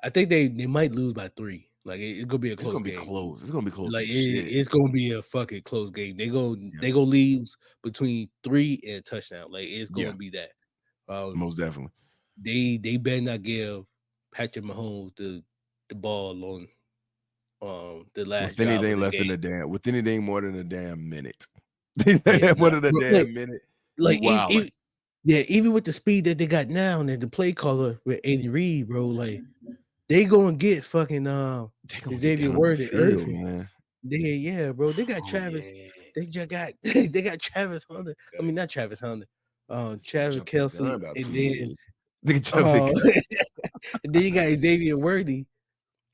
Speaker 2: I think they might lose by 3. Like it's gonna be a
Speaker 1: It's
Speaker 2: close
Speaker 1: gonna be
Speaker 2: game.
Speaker 1: close. It's gonna be close
Speaker 2: Like
Speaker 1: as shit.
Speaker 2: it's gonna be a fucking close game.
Speaker 1: Yeah,
Speaker 2: They gonna lose between 3 and a touchdown. Like it's
Speaker 1: yeah,
Speaker 2: gonna be that. Um,
Speaker 1: most definitely.
Speaker 2: they better not give Patrick Mahomes the ball on the last
Speaker 1: With
Speaker 2: drive of
Speaker 1: anything
Speaker 2: the
Speaker 1: less
Speaker 2: game.
Speaker 1: than a damn, with anything more than a damn minute.
Speaker 2: Yeah,
Speaker 1: More
Speaker 2: nah,
Speaker 1: than a
Speaker 2: bro,
Speaker 1: damn minute. You wildin'.
Speaker 2: yeah, even with the speed that they got now and the play caller with Andy Reid, bro, like they gonna get fucking
Speaker 1: They gonna get
Speaker 2: Xavier
Speaker 1: down on the
Speaker 2: Worthy
Speaker 1: field,
Speaker 2: early.
Speaker 1: man.
Speaker 2: Yeah, bro. They got
Speaker 1: Oh
Speaker 2: Travis.
Speaker 1: yeah.
Speaker 2: They just got they got Travis Hunter. I
Speaker 1: Gotta
Speaker 2: mean, not Travis Hunter.
Speaker 1: gotta
Speaker 2: Travis
Speaker 1: jump the gun
Speaker 2: Kelsey,
Speaker 1: about
Speaker 2: and
Speaker 1: 2
Speaker 2: then
Speaker 1: years. They jump the gun.
Speaker 2: and then you got Xavier Worthy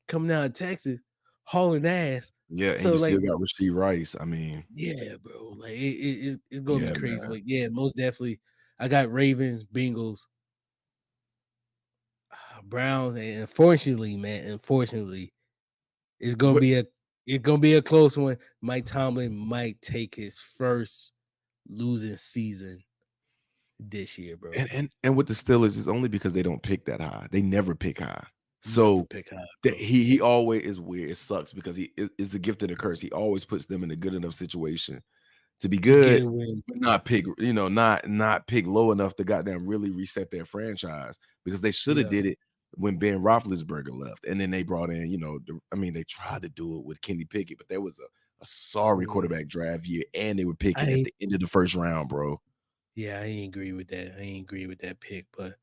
Speaker 2: coming out of Texas, hauling ass.
Speaker 1: Yeah, and
Speaker 2: So
Speaker 1: you
Speaker 2: like,
Speaker 1: still got Rasheed Rice. I mean,
Speaker 2: yeah, bro. Like it's gonna be
Speaker 1: yeah,
Speaker 2: crazy.
Speaker 1: man.
Speaker 2: But yeah, most definitely, I got Ravens, Bengals, Browns, and unfortunately, it's gonna
Speaker 1: What
Speaker 2: be a close one. Mike Tomlin might take his first losing season this year, bro.
Speaker 1: and with the Steelers, it's only because they don't pick that high. They never pick high.
Speaker 2: Never
Speaker 1: So
Speaker 2: pick high,
Speaker 1: that
Speaker 2: bro.
Speaker 1: he always is weird. It sucks because it's a gift and a curse. He always puts them in a good enough situation to be
Speaker 2: To get
Speaker 1: good,
Speaker 2: a win.
Speaker 1: but not pick, not pick low enough to goddamn really reset their franchise because they should have
Speaker 2: Yeah.
Speaker 1: did it when Ben Roethlisberger left, and then they brought in, they tried to do it with Kenny Pickett, but there was a sorry
Speaker 2: Mm.
Speaker 1: quarterback draft year, and they were
Speaker 2: I
Speaker 1: picking at
Speaker 2: ain't
Speaker 1: the end of the first round, bro.
Speaker 2: yeah, I ain't agree with that. I ain't agree with that pick, but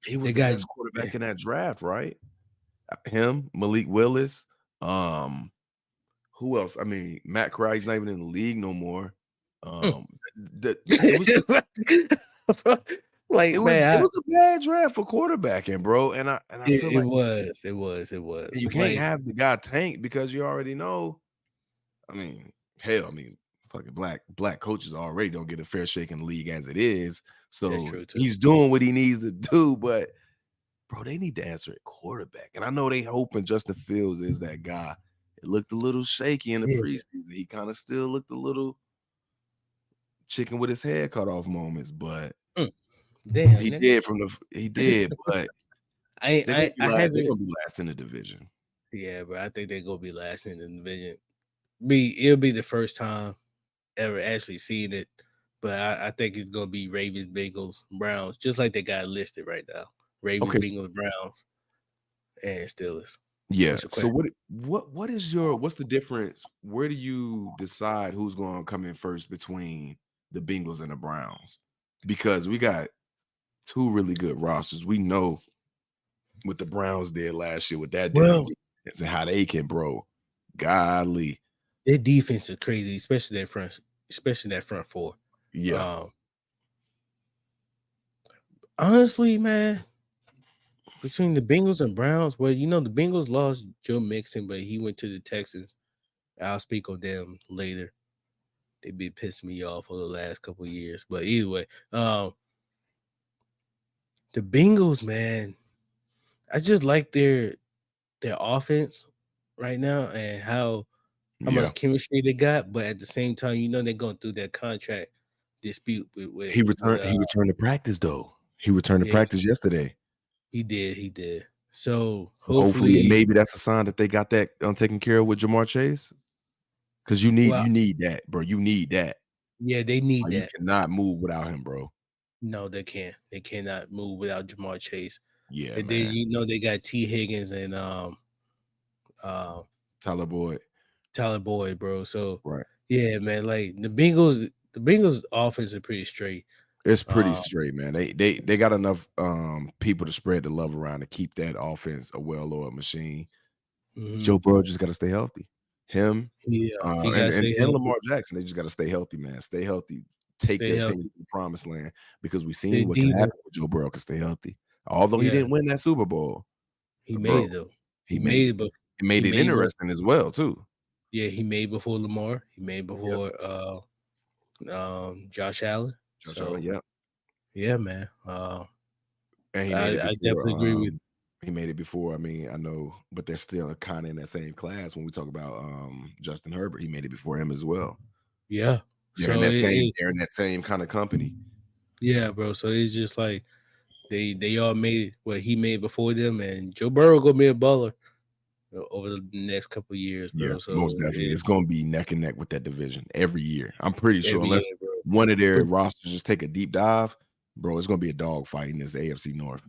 Speaker 1: He
Speaker 2: they
Speaker 1: was the
Speaker 2: got
Speaker 1: best quarterback in that draft, right? Him, Malik Willis, who else? I mean, Matt Corral's not even in the league no more.
Speaker 2: mm.
Speaker 1: It was just
Speaker 2: Like,
Speaker 1: it
Speaker 2: man,
Speaker 1: was a bad draft for quarterbacking, bro. And I feel
Speaker 2: it
Speaker 1: like
Speaker 2: was,
Speaker 1: you can't
Speaker 2: like,
Speaker 1: have the guy tank because you already know. I mean, hell, fucking black coaches already don't get a fair shake in the league as it is.
Speaker 2: that's
Speaker 1: So
Speaker 2: true too.
Speaker 1: he's doing what he needs to do, but bro, they need to answer at quarterback. And I know they hoping Justin Fields is that guy. It looked a little shaky in the
Speaker 2: Yeah.
Speaker 1: preseason. He kind of still looked a little chicken with his head cut off moments, but
Speaker 2: Mm. Damn,
Speaker 1: he
Speaker 2: nigga.
Speaker 1: did he did, but
Speaker 2: I
Speaker 1: they're
Speaker 2: haven't.
Speaker 1: gonna be last in the division.
Speaker 2: Yeah, bro. I think they're gonna be last in the division. It'll be the first time ever actually seeing it, but I think it's gonna be Ravens, Bengals, Browns, just like they got listed right now. Ravens,
Speaker 1: Okay.
Speaker 2: Bengals, Browns, and Steelers.
Speaker 1: Yeah.
Speaker 2: What's your
Speaker 1: So
Speaker 2: question?
Speaker 1: what's the difference? Where do you decide who's gonna come in first between the Bengals and the Browns? Because we got two really good rosters. We know what the Browns did last year with that damn
Speaker 2: Well,
Speaker 1: defense and how they can, bro. Golly.
Speaker 2: their defense is crazy, especially that front four.
Speaker 1: Yeah.
Speaker 2: Um, honestly, man, between the Bengals and Browns, well, the Bengals lost Joe Mixon, but he went to the Texans. I'll speak on them later. They been pissing me off for the last couple of years, but either way, the Bengals, man, I just like their offense right now and how
Speaker 1: Yeah.
Speaker 2: much chemistry they got, but at the same time, they're going through that contract dispute with
Speaker 1: He returned to practice though. He returned to
Speaker 2: yeah,
Speaker 1: practice yesterday.
Speaker 2: he did. So
Speaker 1: So hopefully, and
Speaker 2: hopefully,
Speaker 1: maybe that's a sign that they got that taken care of with Jamar Chase. Because
Speaker 2: well,
Speaker 1: you need that, bro. You need that.
Speaker 2: yeah, they need
Speaker 1: Like, you
Speaker 2: that.
Speaker 1: cannot move without him, bro.
Speaker 2: No, they can't. They cannot move without Jamar Chase.
Speaker 1: Yeah,
Speaker 2: And then
Speaker 1: man.
Speaker 2: they got T Higgins and uh
Speaker 1: Tyler Boyd.
Speaker 2: Tyler Boyd, bro. So
Speaker 1: Right.
Speaker 2: yeah, man, like the Bengals offense is pretty straight.
Speaker 1: It's pretty
Speaker 2: Uh,
Speaker 1: straight, man. They got enough people to spread the love around to keep that offense a well-oiled machine.
Speaker 2: mhm.
Speaker 1: Joe Burrow just gotta stay healthy. Him,
Speaker 2: Yeah, he
Speaker 1: and
Speaker 2: gotta
Speaker 1: and
Speaker 2: stay
Speaker 1: and
Speaker 2: healthy,
Speaker 1: Lamar Jackson, they just gotta stay healthy, man. Stay healthy. Take
Speaker 2: stay
Speaker 1: that team
Speaker 2: healthy.
Speaker 1: to the promised land because we
Speaker 2: The
Speaker 1: seen what can
Speaker 2: defense,
Speaker 1: happen when Joe Burrow can stay healthy. Although he
Speaker 2: yeah,
Speaker 1: didn't win that Super Bowl,
Speaker 2: he
Speaker 1: but
Speaker 2: made
Speaker 1: bro,
Speaker 2: it though. He
Speaker 1: he made
Speaker 2: made
Speaker 1: it.
Speaker 2: it, but
Speaker 1: It
Speaker 2: he
Speaker 1: made it
Speaker 2: made bef
Speaker 1: interesting as well too.
Speaker 2: yeah, he made before Lamar. He made
Speaker 1: Yep.
Speaker 2: before Josh Allen.
Speaker 1: Josh Allen,
Speaker 2: So
Speaker 1: yep.
Speaker 2: yeah, man.
Speaker 1: And he made it
Speaker 2: I
Speaker 1: before,
Speaker 2: definitely agree with
Speaker 1: he made it before, I mean, I know, but they're still kinda in that same class when we talk about, Justin Herbert, he made it before him as well.
Speaker 2: yeah. So
Speaker 1: They're in that same kinda company.
Speaker 2: yeah, bro. So it's just like they all made what he made before them, and Joe Burrow gonna be a baller over the next couple of years,
Speaker 1: Yeah,
Speaker 2: bro. So
Speaker 1: most definitely. It's gonna be neck and neck with that division every year. I'm pretty sure
Speaker 2: every
Speaker 1: unless
Speaker 2: year, bro.
Speaker 1: one of their
Speaker 2: But
Speaker 1: rosters just take a deep dive, bro, it's gonna be a dogfight in this AFC North.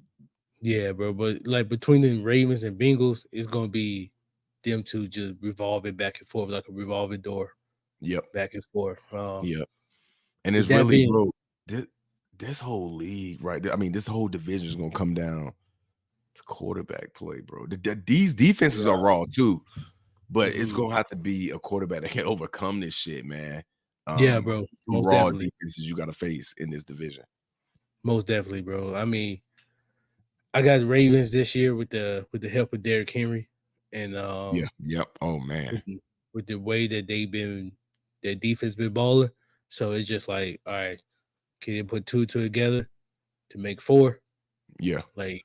Speaker 2: yeah, bro. But like between the Ravens and Bengals, it's gonna be them two just revolving back and forth like a revolving door,
Speaker 1: Yep,
Speaker 2: back and forth.
Speaker 1: yep. And
Speaker 2: With
Speaker 1: it's
Speaker 2: that
Speaker 1: really,
Speaker 2: being,
Speaker 1: bro, this whole league, right? I mean, this whole division is gonna come down to quarterback play, bro. These defenses are
Speaker 2: yeah,
Speaker 1: raw too, but it's
Speaker 2: mhm.
Speaker 1: gonna have to be a quarterback that can overcome this shit, man.
Speaker 2: Yeah, bro.
Speaker 1: Some raw defenses you gotta face in this division.
Speaker 2: Most definitely, bro. I mean, I got the Ravens this year with the help of Derrick Henry, and
Speaker 1: Yeah, yep. Oh
Speaker 2: with
Speaker 1: man.
Speaker 2: with the way that their defense been balling. So it's just like, all right, can you put two together to make four?
Speaker 1: Yeah.
Speaker 2: Like,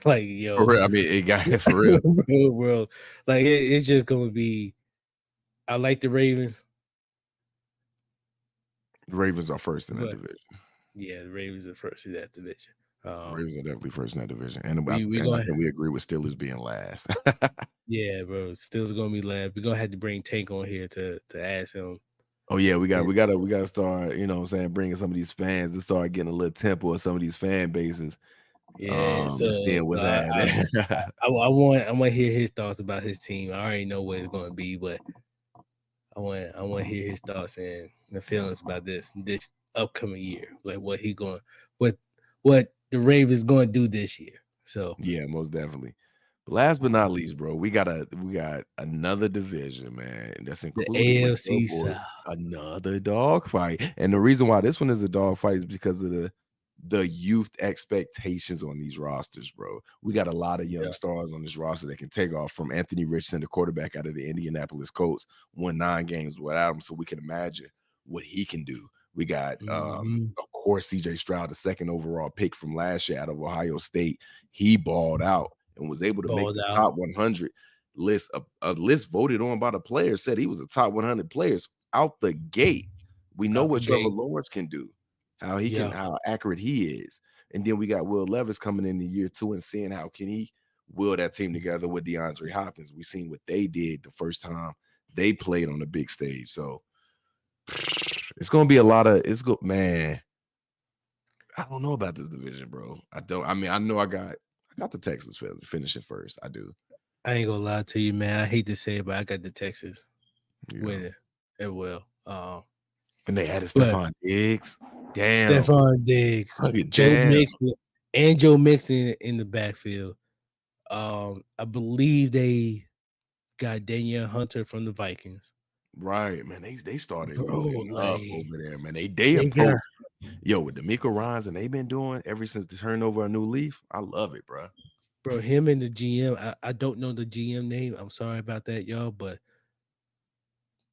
Speaker 2: like
Speaker 1: For
Speaker 2: yo,
Speaker 1: real. I mean, it got for real.
Speaker 2: bro, like it's just gonna be. I like the Ravens,
Speaker 1: The Ravens are first in that
Speaker 2: but
Speaker 1: division.
Speaker 2: yeah, the Ravens are first in that division.
Speaker 1: The
Speaker 2: Um,
Speaker 1: Ravens are definitely first in that division, and
Speaker 2: we
Speaker 1: I
Speaker 2: gonna
Speaker 1: think we agree with Steelers being last.
Speaker 2: yeah, bro. Still's gonna be last. We're gonna have to bring Tank on here to ask him.
Speaker 1: Oh yeah, we got
Speaker 2: His,
Speaker 1: we gotta start, you know what I'm saying, bringing some of these fans to start getting a little tempo of some of these fan bases,
Speaker 2: yeah,
Speaker 1: and seeing
Speaker 2: so
Speaker 1: what's happening.
Speaker 2: I want to hear his thoughts about his team. I already know what it's going to be, but I want to hear his thoughts and the feelings about this upcoming year, like what what the Ravens going to do this year. So
Speaker 1: Yeah, most definitely. But last but not least, bro, we got another division, man, that's
Speaker 2: the
Speaker 1: included with your
Speaker 2: AFC
Speaker 1: boy.
Speaker 2: South,
Speaker 1: Another dog fight. And the reason why this one is a dog fight is because of the youth expectations on these rosters, bro. We got a lot of young
Speaker 2: yeah,
Speaker 1: stars on this roster that can take off from Anthony Richardson, the quarterback out of the Indianapolis Colts, won 9 games without him, so we can imagine what he can do. We got,
Speaker 2: mm-hmm.
Speaker 1: of course, CJ Stroud, the second overall pick from last year out of Ohio State. He balled out and was able to make
Speaker 2: Balled
Speaker 1: the
Speaker 2: out
Speaker 1: top 100 list. A list voted on by the players said he was a top 100 players out the gate. We know
Speaker 2: out the
Speaker 1: what Trevor
Speaker 2: gate.
Speaker 1: Lawrence can do,
Speaker 2: Yeah,
Speaker 1: how accurate he is. And then we got Will Levis coming in the year 2 and seeing how can he will that team together with DeAndre Hopkins. We seen what they did the first time they played on the big stage. So it's gonna be a lot of man. I don't know about this division, bro. I don't. I mean, I know I got the Texans finishing first. I do.
Speaker 2: I ain't gonna lie to you, man. I hate to say it, but I got the Texas
Speaker 1: Yeah.
Speaker 2: winning it will.
Speaker 1: And they added
Speaker 2: But
Speaker 1: Stephon Diggs. Damn.
Speaker 2: Stephon Diggs, Joe
Speaker 1: Damn.
Speaker 2: Mixon, and Joe Mixon in the backfield. I believe they got Danielle Hunter from the Vikings.
Speaker 1: Right, man. They started
Speaker 2: Bro,
Speaker 1: loading up
Speaker 2: like
Speaker 1: over there, man. They
Speaker 2: they got
Speaker 1: approach yo with D'Amico Ryans and they've been doing ever since the turnover a new leaf. I love it, bro.
Speaker 2: bro, him and the GM. I don't know the GM name. I'm sorry about that, y'all. But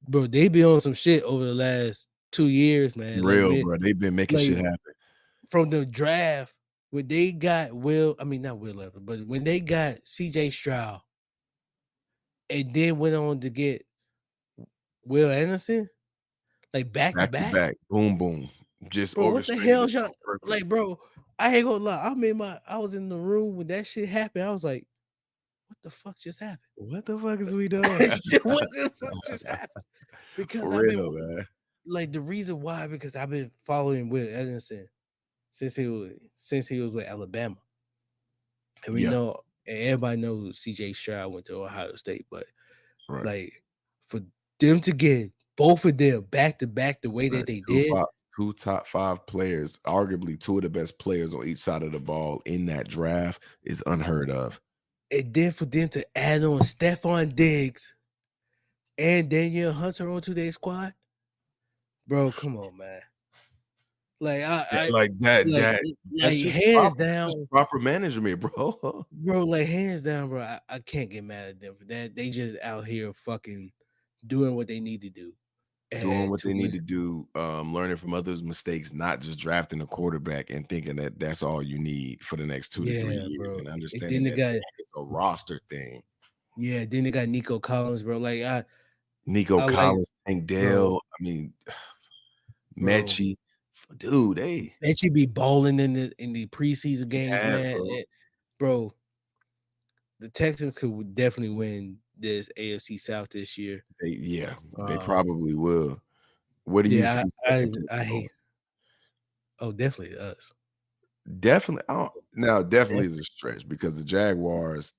Speaker 2: bro, they been on some shit over the last 2 years, man.
Speaker 1: Real, bro. They've been making
Speaker 2: Like
Speaker 1: shit happen.
Speaker 2: from the draft when they got I mean not Will Levis, but when they got CJ Stroud and then went on to get Will Anderson, like back to
Speaker 1: Back to
Speaker 2: back.
Speaker 1: back. Boom, boom. Just
Speaker 2: Bro, what the
Speaker 1: orchestrated
Speaker 2: hell,
Speaker 1: it
Speaker 2: y'all?
Speaker 1: so perfect.
Speaker 2: Like, bro, I ain't gonna lie. I was in the room when that shit happened. I was like, what the fuck just happened?
Speaker 1: What the fuck is we doing?
Speaker 2: What the fuck just happened? Because
Speaker 1: For
Speaker 2: I've been
Speaker 1: real, man.
Speaker 2: like the reason why, because I've been following Will Anderson since he was with Alabama. And we
Speaker 1: Yeah,
Speaker 2: know and everybody knows CJ Stroud went to Ohio State, but
Speaker 1: right.
Speaker 2: like for them to get both of them back to back the way that
Speaker 1: Right.
Speaker 2: they
Speaker 1: Two
Speaker 2: did,
Speaker 1: five. 2 top 5 players, arguably 2 of the best players on each side of the ball in that draft is unheard of.
Speaker 2: And then for them to add on Stephon Diggs and Danielle Hunter onto their squad, bro, come on, man. Like
Speaker 1: Yeah,
Speaker 2: I
Speaker 1: like that
Speaker 2: like
Speaker 1: that
Speaker 2: like hands
Speaker 1: that's just
Speaker 2: down,
Speaker 1: proper management, bro.
Speaker 2: bro. Like hands down, bro. I can't get mad at them for that. They just out here fucking doing what they need to do
Speaker 1: Doing
Speaker 2: and
Speaker 1: what
Speaker 2: to
Speaker 1: they need
Speaker 2: win.
Speaker 1: to do, learning from others' mistakes, not just drafting a quarterback and thinking that that's all you need for the next 2 to 3
Speaker 2: Yeah,
Speaker 1: years,
Speaker 2: bro.
Speaker 1: and
Speaker 2: And
Speaker 1: understanding
Speaker 2: then they
Speaker 1: that
Speaker 2: got
Speaker 1: it's a roster thing.
Speaker 2: then they got Nico Collins, bro. Like
Speaker 1: Nico
Speaker 2: I like,
Speaker 1: Collins, Tank
Speaker 2: bro,
Speaker 1: Dell, I mean,
Speaker 2: bro.
Speaker 1: Mechie, dude, they
Speaker 2: That should be balling in the preseason games,
Speaker 1: yeah,
Speaker 2: man.
Speaker 1: bro.
Speaker 2: Bro, the Texans could definitely win this AFC South this year.
Speaker 1: They
Speaker 2: Um,
Speaker 1: probably will. What do you
Speaker 2: yeah,
Speaker 1: see
Speaker 2: I
Speaker 1: second place
Speaker 2: I
Speaker 1: going?
Speaker 2: hate. Oh, definitely us.
Speaker 1: Definitely, now definitely is
Speaker 2: Definitely.
Speaker 1: a stretch because the Jaguars,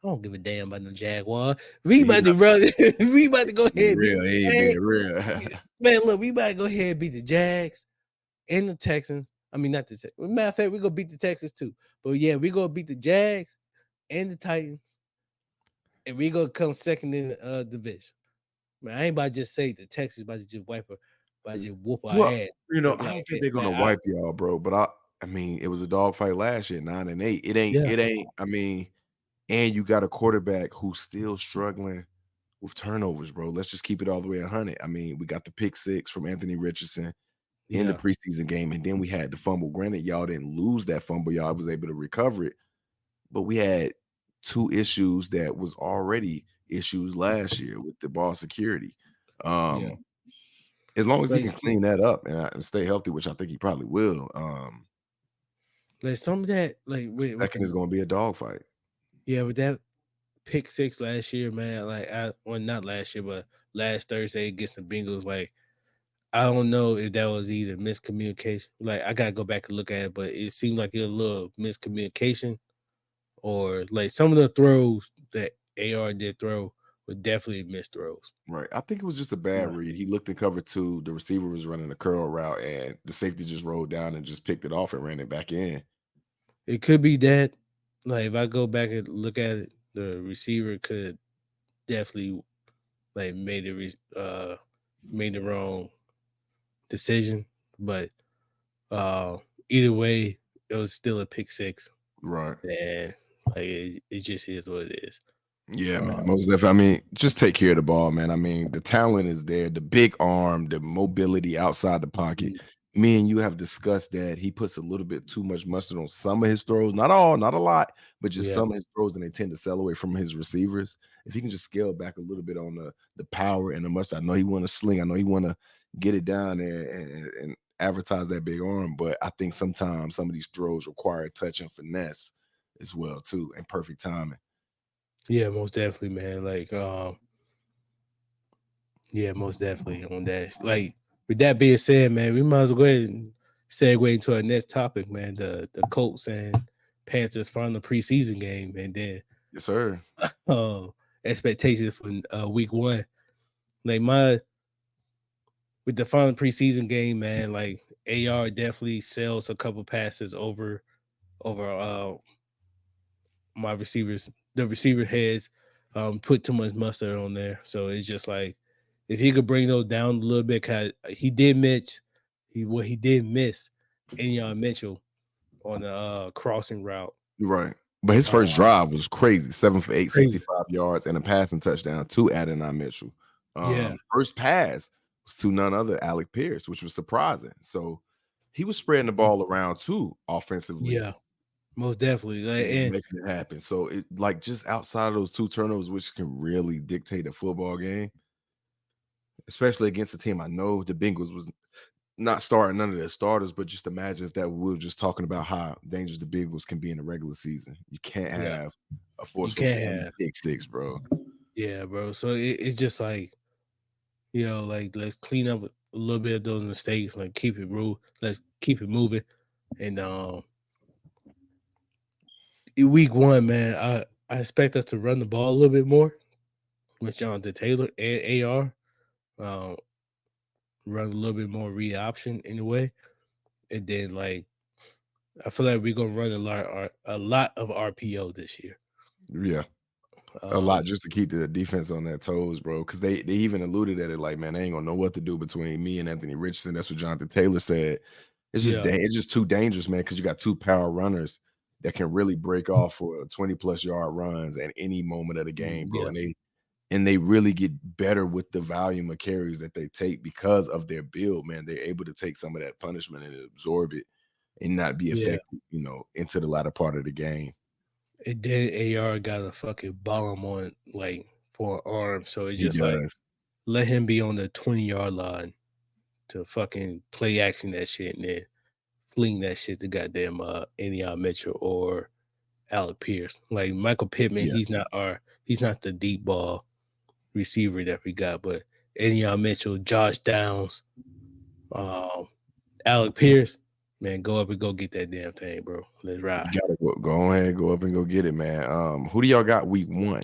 Speaker 2: I don't give a damn about no Jaguar. We
Speaker 1: he
Speaker 2: about
Speaker 1: not
Speaker 2: to run. We about to go ahead
Speaker 1: being
Speaker 2: and beat
Speaker 1: real, he
Speaker 2: the
Speaker 1: ain't
Speaker 2: Jags.
Speaker 1: being real.
Speaker 2: Man, look, we about to go ahead and beat the Jags and the Texans. I mean, not the Texans. Matter of fact, we gonna beat the Texans too. But yeah, we gonna beat the Jags and the Titans, and we gonna come second in the division. Man, I ain't about to just say the Texans about to just wipe her, about to just whoop our
Speaker 1: Well,
Speaker 2: ass.
Speaker 1: I
Speaker 2: Like,
Speaker 1: don't think they're gonna wipe y'all, bro, but I mean, it was a dogfight last year, 9-8.
Speaker 2: yeah,
Speaker 1: I mean, and you got a quarterback who's still struggling with turnovers, bro. Let's just keep it all the way 100. I mean, we got the pick six from Anthony Richardson in the
Speaker 2: yeah,
Speaker 1: preseason game, and then we had the fumble. Granted, y'all didn't lose that fumble, y'all was able to recover it, but we had 2 issues that was already issues last year with the ball security.
Speaker 2: yeah.
Speaker 1: Um, as long as he
Speaker 2: Like,
Speaker 1: can clean that up and stay healthy, which I think he probably will,
Speaker 2: like some of that, like with
Speaker 1: second is
Speaker 2: the
Speaker 1: gonna be a dogfight.
Speaker 2: yeah, with that pick six last year, man. Like well, not last year, but last Thursday against the Bengals. Like I don't know if that was either miscommunication. Like I gotta go back and look at it, but it seemed like it was a little miscommunication, or like some of the throws that AR did throw were definitely missed throws.
Speaker 1: Right. I think it was just a bad
Speaker 2: Yeah.
Speaker 1: read. He looked in cover two, the receiver was running a curl route, and the safety just rolled down and just picked it off and ran it back in.
Speaker 2: It could be that. Like if I go back and look at it, the receiver could definitely like made the wrong decision, but uh either way, it was still a pick six,
Speaker 1: Right.
Speaker 2: and like it just is what it is.
Speaker 1: Yeah, man.
Speaker 2: Uh,
Speaker 1: Most definitely. I mean, just take care of the ball, man. I mean, the talent is there, the big arm, the mobility outside the pocket.
Speaker 2: mm,
Speaker 1: Me and you have discussed that he puts a little bit too much mustard on some of his throws, not all, not a lot, but just
Speaker 2: yeah,
Speaker 1: some of his throws, and they tend to sell away from his receivers. If he can just scale back a little bit on the power and the mustard, I know he want to sling, I know he want to get it down there and advertise that big arm, but I think sometimes some of these throws require touch and finesse as well too, and perfect timing.
Speaker 2: yeah, most definitely, man. Like, yeah, most definitely on that. Like, with that being said, man, we might as well go ahead and segue into our next topic, man. The Colts and Panthers final preseason game, and then
Speaker 1: Yes, sir.
Speaker 2: uh expectations for week one. Like my with the final preseason game, man, like AR definitely sells a couple passes over my receivers. The receiver heads put too much mustard on there, so it's just like if he could bring those down a little bit. Cause he did miss he did miss Inyon Mitchell on the crossing route.
Speaker 1: Right. But his
Speaker 2: Uh,
Speaker 1: first drive was crazy. 7 for 8,
Speaker 2: Crazy,
Speaker 1: 65 yards, and a passing touchdown to Adonai Mitchell.
Speaker 2: yeah,
Speaker 1: First pass was to none other Alec Pierce, which was surprising. So he was spreading the
Speaker 2: mhm,
Speaker 1: ball around too offensively
Speaker 2: yeah, most definitely. Like,
Speaker 1: and
Speaker 2: and
Speaker 1: making it happen. So it like just outside of those 2 turnovers, which can really dictate a football game, especially against a team I know the Bengals was not starting none of their starters, but just imagine if that we were just talking about how dangerous the Bengals can be in the regular season. You can't
Speaker 2: yeah,
Speaker 1: have a
Speaker 2: you
Speaker 1: forced fumble
Speaker 2: can't
Speaker 1: and a
Speaker 2: have,
Speaker 1: pick six, bro.
Speaker 2: yeah, bro. So it's just like like let's clean up a little bit of those mistakes, like keep it real, let's keep it moving, and in week one, man, I expect us to run the ball a little bit more with Jonathan Taylor and AR. Um, run a little bit more read option in a way, and then like I feel like we're gonna run a lot of RPO this year.
Speaker 1: Yeah. A
Speaker 2: Um,
Speaker 1: lot just to keep the defense on their toes, bro. Because they even alluded at it like, "Man, they ain't gonna know what to do between me and Anthony Richardson." That's what Jonathan Taylor said.
Speaker 2: yeah,
Speaker 1: It's just too dangerous, man. Because you got 2 power runners that can really break off for 20+ yard runs at any moment of the game, bro,
Speaker 2: yeah,
Speaker 1: and they really get better with the volume of carries that they take because of their build, man. They're able to take some of that punishment and absorb it and not be
Speaker 2: yeah.
Speaker 1: affected, into the latter part of the game.
Speaker 2: And then AR got a fucking bomb on like for an arm, so it's
Speaker 1: He
Speaker 2: just like
Speaker 1: does.
Speaker 2: let him be on the 20-yard line to fucking play action that shit and then fling that shit to goddamn Antioch Mitchell or Alec Pierce. Like Michael Pittman,
Speaker 1: Yeah.
Speaker 2: he's not the deep ball receiver that we got, but Antioch Mitchell, Josh Downs, um, Alec Pierce, man, go up and go get that damn thing, bro. Let's
Speaker 1: You
Speaker 2: ride.
Speaker 1: gotta go ahead, go up and go get it, man. Who do y'all got week 1?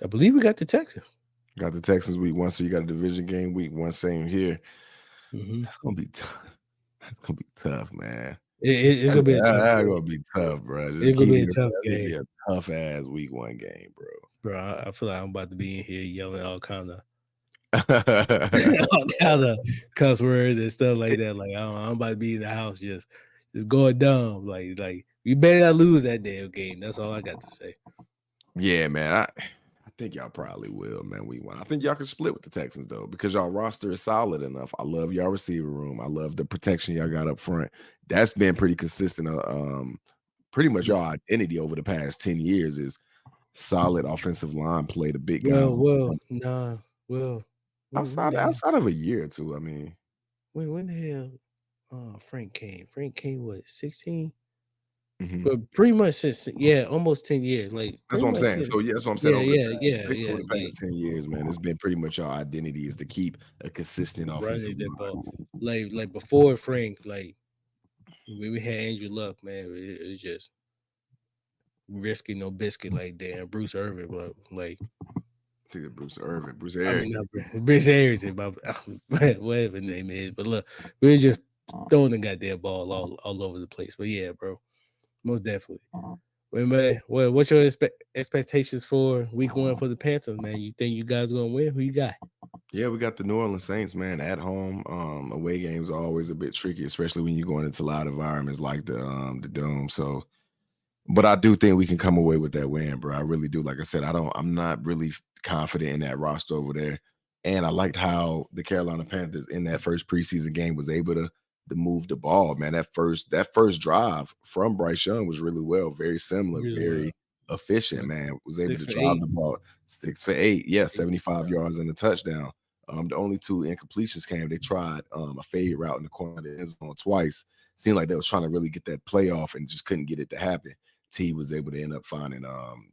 Speaker 2: I believe we got the Texans.
Speaker 1: Got the Texans week 1, so you got a division game week 1, same here.
Speaker 2: Mm-hmm.
Speaker 1: That's gonna be tough. That's gonna be tough, man.
Speaker 2: It's gonna be a tough
Speaker 1: That's
Speaker 2: game.
Speaker 1: gonna be tough, bro. Just
Speaker 2: It's gonna
Speaker 1: keep
Speaker 2: be
Speaker 1: me
Speaker 2: a tough
Speaker 1: that's gonna
Speaker 2: game,
Speaker 1: be a tough ass week 1 game, bro.
Speaker 2: bro. I feel like I'm about to be in here yelling all kind of
Speaker 1: It
Speaker 2: all kind of cuss words and stuff like that. Like I'm about to be in the house just going dumb. Like we better not lose that damn game. That's all I got to say.
Speaker 1: Yeah, man. I think y'all probably will, man. Week 1. I think y'all can split with the Texans though, because y'all roster is solid enough. I love y'all receiver room. I love the protection y'all got up front. That's been pretty consistent. Pretty much
Speaker 2: Yeah.
Speaker 1: our identity over the past 10 years is solid offensive line play, the big guys up
Speaker 2: Well,
Speaker 1: front.
Speaker 2: nah. Well, when
Speaker 1: Outside
Speaker 2: the hell,
Speaker 1: outside of a year or 2, I mean.
Speaker 2: when the hell Frank came? Frank came what 16?
Speaker 1: Mhm.
Speaker 2: But pretty much since almost 10 years. Like
Speaker 1: That's
Speaker 2: pretty
Speaker 1: what I'm
Speaker 2: much
Speaker 1: saying.
Speaker 2: since
Speaker 1: So, yeah, that's what I'm saying
Speaker 2: yeah.
Speaker 1: over the
Speaker 2: Like
Speaker 1: past 10 years, man, it's been pretty much our identity is to keep a consistent offensive
Speaker 2: running that ball.
Speaker 1: line.
Speaker 2: Like before Frank, like when we had Andrew Luck, man, it was just risky no biscuit like damn Bruce Irvin, but like
Speaker 1: I think it's Bruce
Speaker 2: I mean
Speaker 1: Arians.
Speaker 2: not Bruce Harrison, but whatever his name is. But look, we were just throwing the goddamn ball all over the place. But yeah, bro, most definitely. Well, man, what's your expectations for week 1 for the Panthers, man? You think you guys gonna win? Who you got?
Speaker 1: Yeah, we got the New Orleans Saints, man, at home. Away games are always a bit tricky, especially when you're going into loud environments like the Dome. So, but I do think we can come away with that win, bro. I really do. Like I said, I'm not really confident in that roster over there. And I liked how the Carolina Panthers in that first preseason game was able to move the ball, man. That first drive from Bryce Young was really well, very similar,
Speaker 2: Really well.
Speaker 1: very efficient,
Speaker 2: Like
Speaker 1: man. Was able
Speaker 2: 6
Speaker 1: to
Speaker 2: for
Speaker 1: drive
Speaker 2: 8.
Speaker 1: the ball 6 for 8, yeah,
Speaker 2: 8,
Speaker 1: 75
Speaker 2: yeah.
Speaker 1: yards and a touchdown. The only 2 incompletions came. They tried a fade route in the corner of the end zone twice. Seemed like they was trying to really get that playoff and just couldn't get it to happen. T was able to end up finding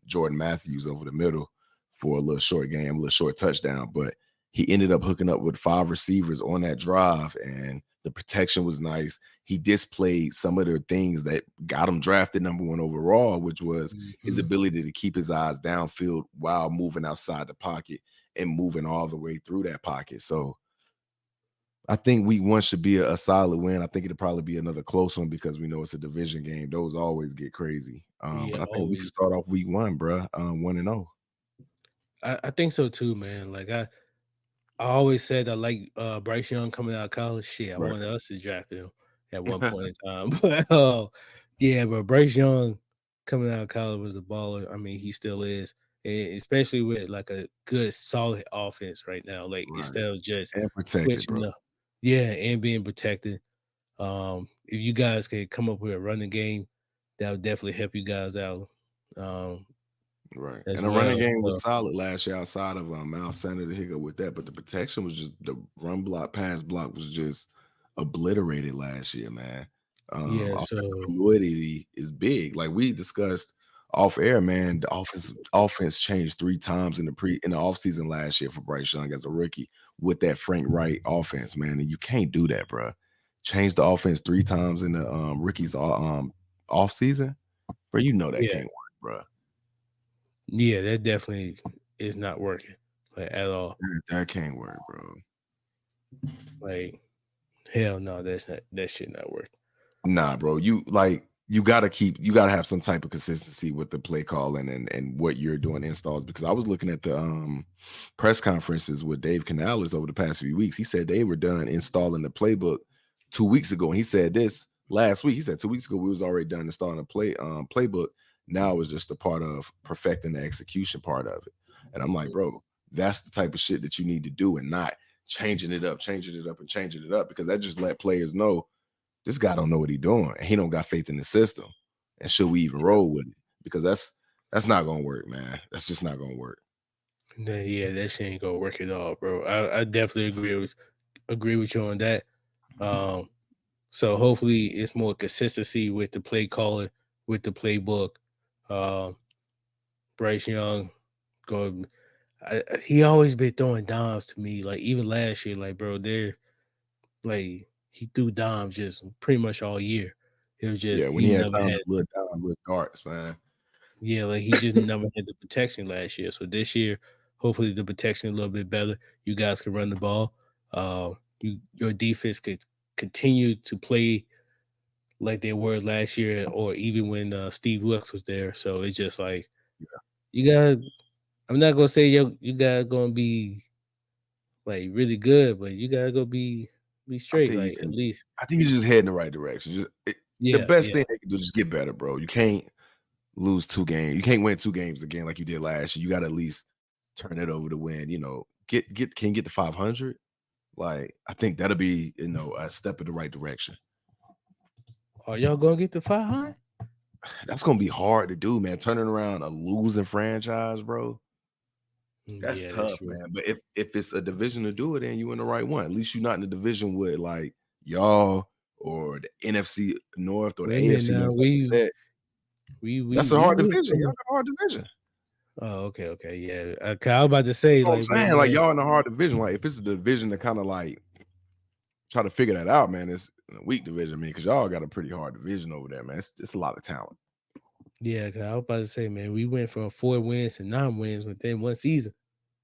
Speaker 1: Jordan Matthews over the middle for a little short game, a little short touchdown. But he ended up hooking up with 5 receivers on that drive, and the protection was nice. He displayed some of the things that got him drafted number 1 overall, which was his
Speaker 2: Mhm.
Speaker 1: ability to keep his eyes downfield while moving outside the pocket and moving all the way through that pocket. So I think week 1 should be a solid win. I think it'll probably be another close one because we know it's a division game. Those always get crazy.
Speaker 2: Yeah,
Speaker 1: But I think we can
Speaker 2: always.
Speaker 1: start off week 1, bruh, 1-0.
Speaker 2: I think so too, man. Like I always said I like Bryce Young coming out of college. Shit, I
Speaker 1: Right.
Speaker 2: wanted us to draft him at one point in time. But yeah, but Bryce Young coming out of college was a baller. I mean, he still is. And especially with like a good solid offense right now. Like
Speaker 1: Right.
Speaker 2: instead of just
Speaker 1: And protected, bro.
Speaker 2: switching up. Yeah, and being protected. If you guys can come up with a running game, that would definitely help you guys out. Um,
Speaker 1: Right.
Speaker 2: as
Speaker 1: And the running
Speaker 2: well.
Speaker 1: game was
Speaker 2: So
Speaker 1: solid last year outside of Miles Sanders to hiccup with that. But the protection was just the run block, pass block was just obliterated last year, man.
Speaker 2: yeah,
Speaker 1: Offensive
Speaker 2: so
Speaker 1: fluidity is big. Like we discussed off air, man. The offense changed 3 times in the offseason last year for Bryce Young as a rookie with that Frank Wright offense, man. And you can't do that, bro. Change the offense 3 times in the rookies offseason, bro. You know that
Speaker 2: yeah.
Speaker 1: can't work, bro.
Speaker 2: Yeah, that definitely is not working, like, at all.
Speaker 1: That can't work, bro.
Speaker 2: Like, hell no, that shit not work.
Speaker 1: Nah, bro. You gotta have some type of consistency with the play calling and what you're doing installs, because I was looking at the press conferences with Dave Canales over the past few weeks. He said they were done installing the playbook 2 weeks ago. And he said this last week. He said 2 weeks ago we was already done installing the playbook. Now it's just a part of perfecting the execution part of it. And I'm like, bro, that's the type of shit that you need to do, and not changing it up, because that just let players know this guy don't know what he's doing, and he don't got faith in the system. And should we even roll with it? Because that's not gonna work, man. That's just not gonna work.
Speaker 2: Yeah, that shit ain't gonna work at all, bro. I definitely agree with you on that. Um, so hopefully it's more consistency with the play calling, with the playbook. Um, Bryce Young going. He always been throwing dimes to me. Like even last year, like bro, they're like he threw dimes just pretty much all year. It was just
Speaker 1: Yeah, when
Speaker 2: he
Speaker 1: he had
Speaker 2: never
Speaker 1: time
Speaker 2: had
Speaker 1: to look down with darts, man.
Speaker 2: like he just never had the protection last year. So this year, hopefully the protection a little bit better. You guys can run the ball. Your defense could continue to play like they were last year, or even when Steve Wilkes was there. So it's just like you got. I'm not gonna say you got gonna be like really good, but you gotta go be
Speaker 1: I
Speaker 2: straight.
Speaker 1: think you
Speaker 2: Like at
Speaker 1: can.
Speaker 2: least,
Speaker 1: I think you just head in the right direction. The
Speaker 2: yeah,
Speaker 1: best
Speaker 2: yeah.
Speaker 1: thing they can do is just get better, bro. You can't lose 2 games. You can't win 2 games again like you did last year. You got to at least turn it over to win. Get the 500. Like, I think that'll be a step in the right direction.
Speaker 2: Are y'all gonna get the 500?
Speaker 1: That's gonna be hard to do, man. Turning around a losing franchise, bro. That's
Speaker 2: Yeah, that's
Speaker 1: tough,
Speaker 2: true.
Speaker 1: man. But if it's a division to do it in, you in the right one. At least you're not in the division with like y'all or the NFC North or the
Speaker 2: Wait a minute
Speaker 1: AFC
Speaker 2: now.
Speaker 1: North, like you said.
Speaker 2: We
Speaker 1: That's a
Speaker 2: we
Speaker 1: hard
Speaker 2: went
Speaker 1: division. Y'all
Speaker 2: from.
Speaker 1: got a hard division.
Speaker 2: Oh, okay, yeah. I was about to say
Speaker 1: You know what
Speaker 2: like,
Speaker 1: I'm
Speaker 2: bro,
Speaker 1: saying? Like
Speaker 2: man.
Speaker 1: y'all in a hard division. Like if it's a division to kind of like try to figure that out, man, it's a weak division, I mean, because y'all got a pretty hard division over there, man. It's a lot of talent.
Speaker 2: Yeah, 'cause I was about to say, man, we went from 4 wins to 9 wins within one season.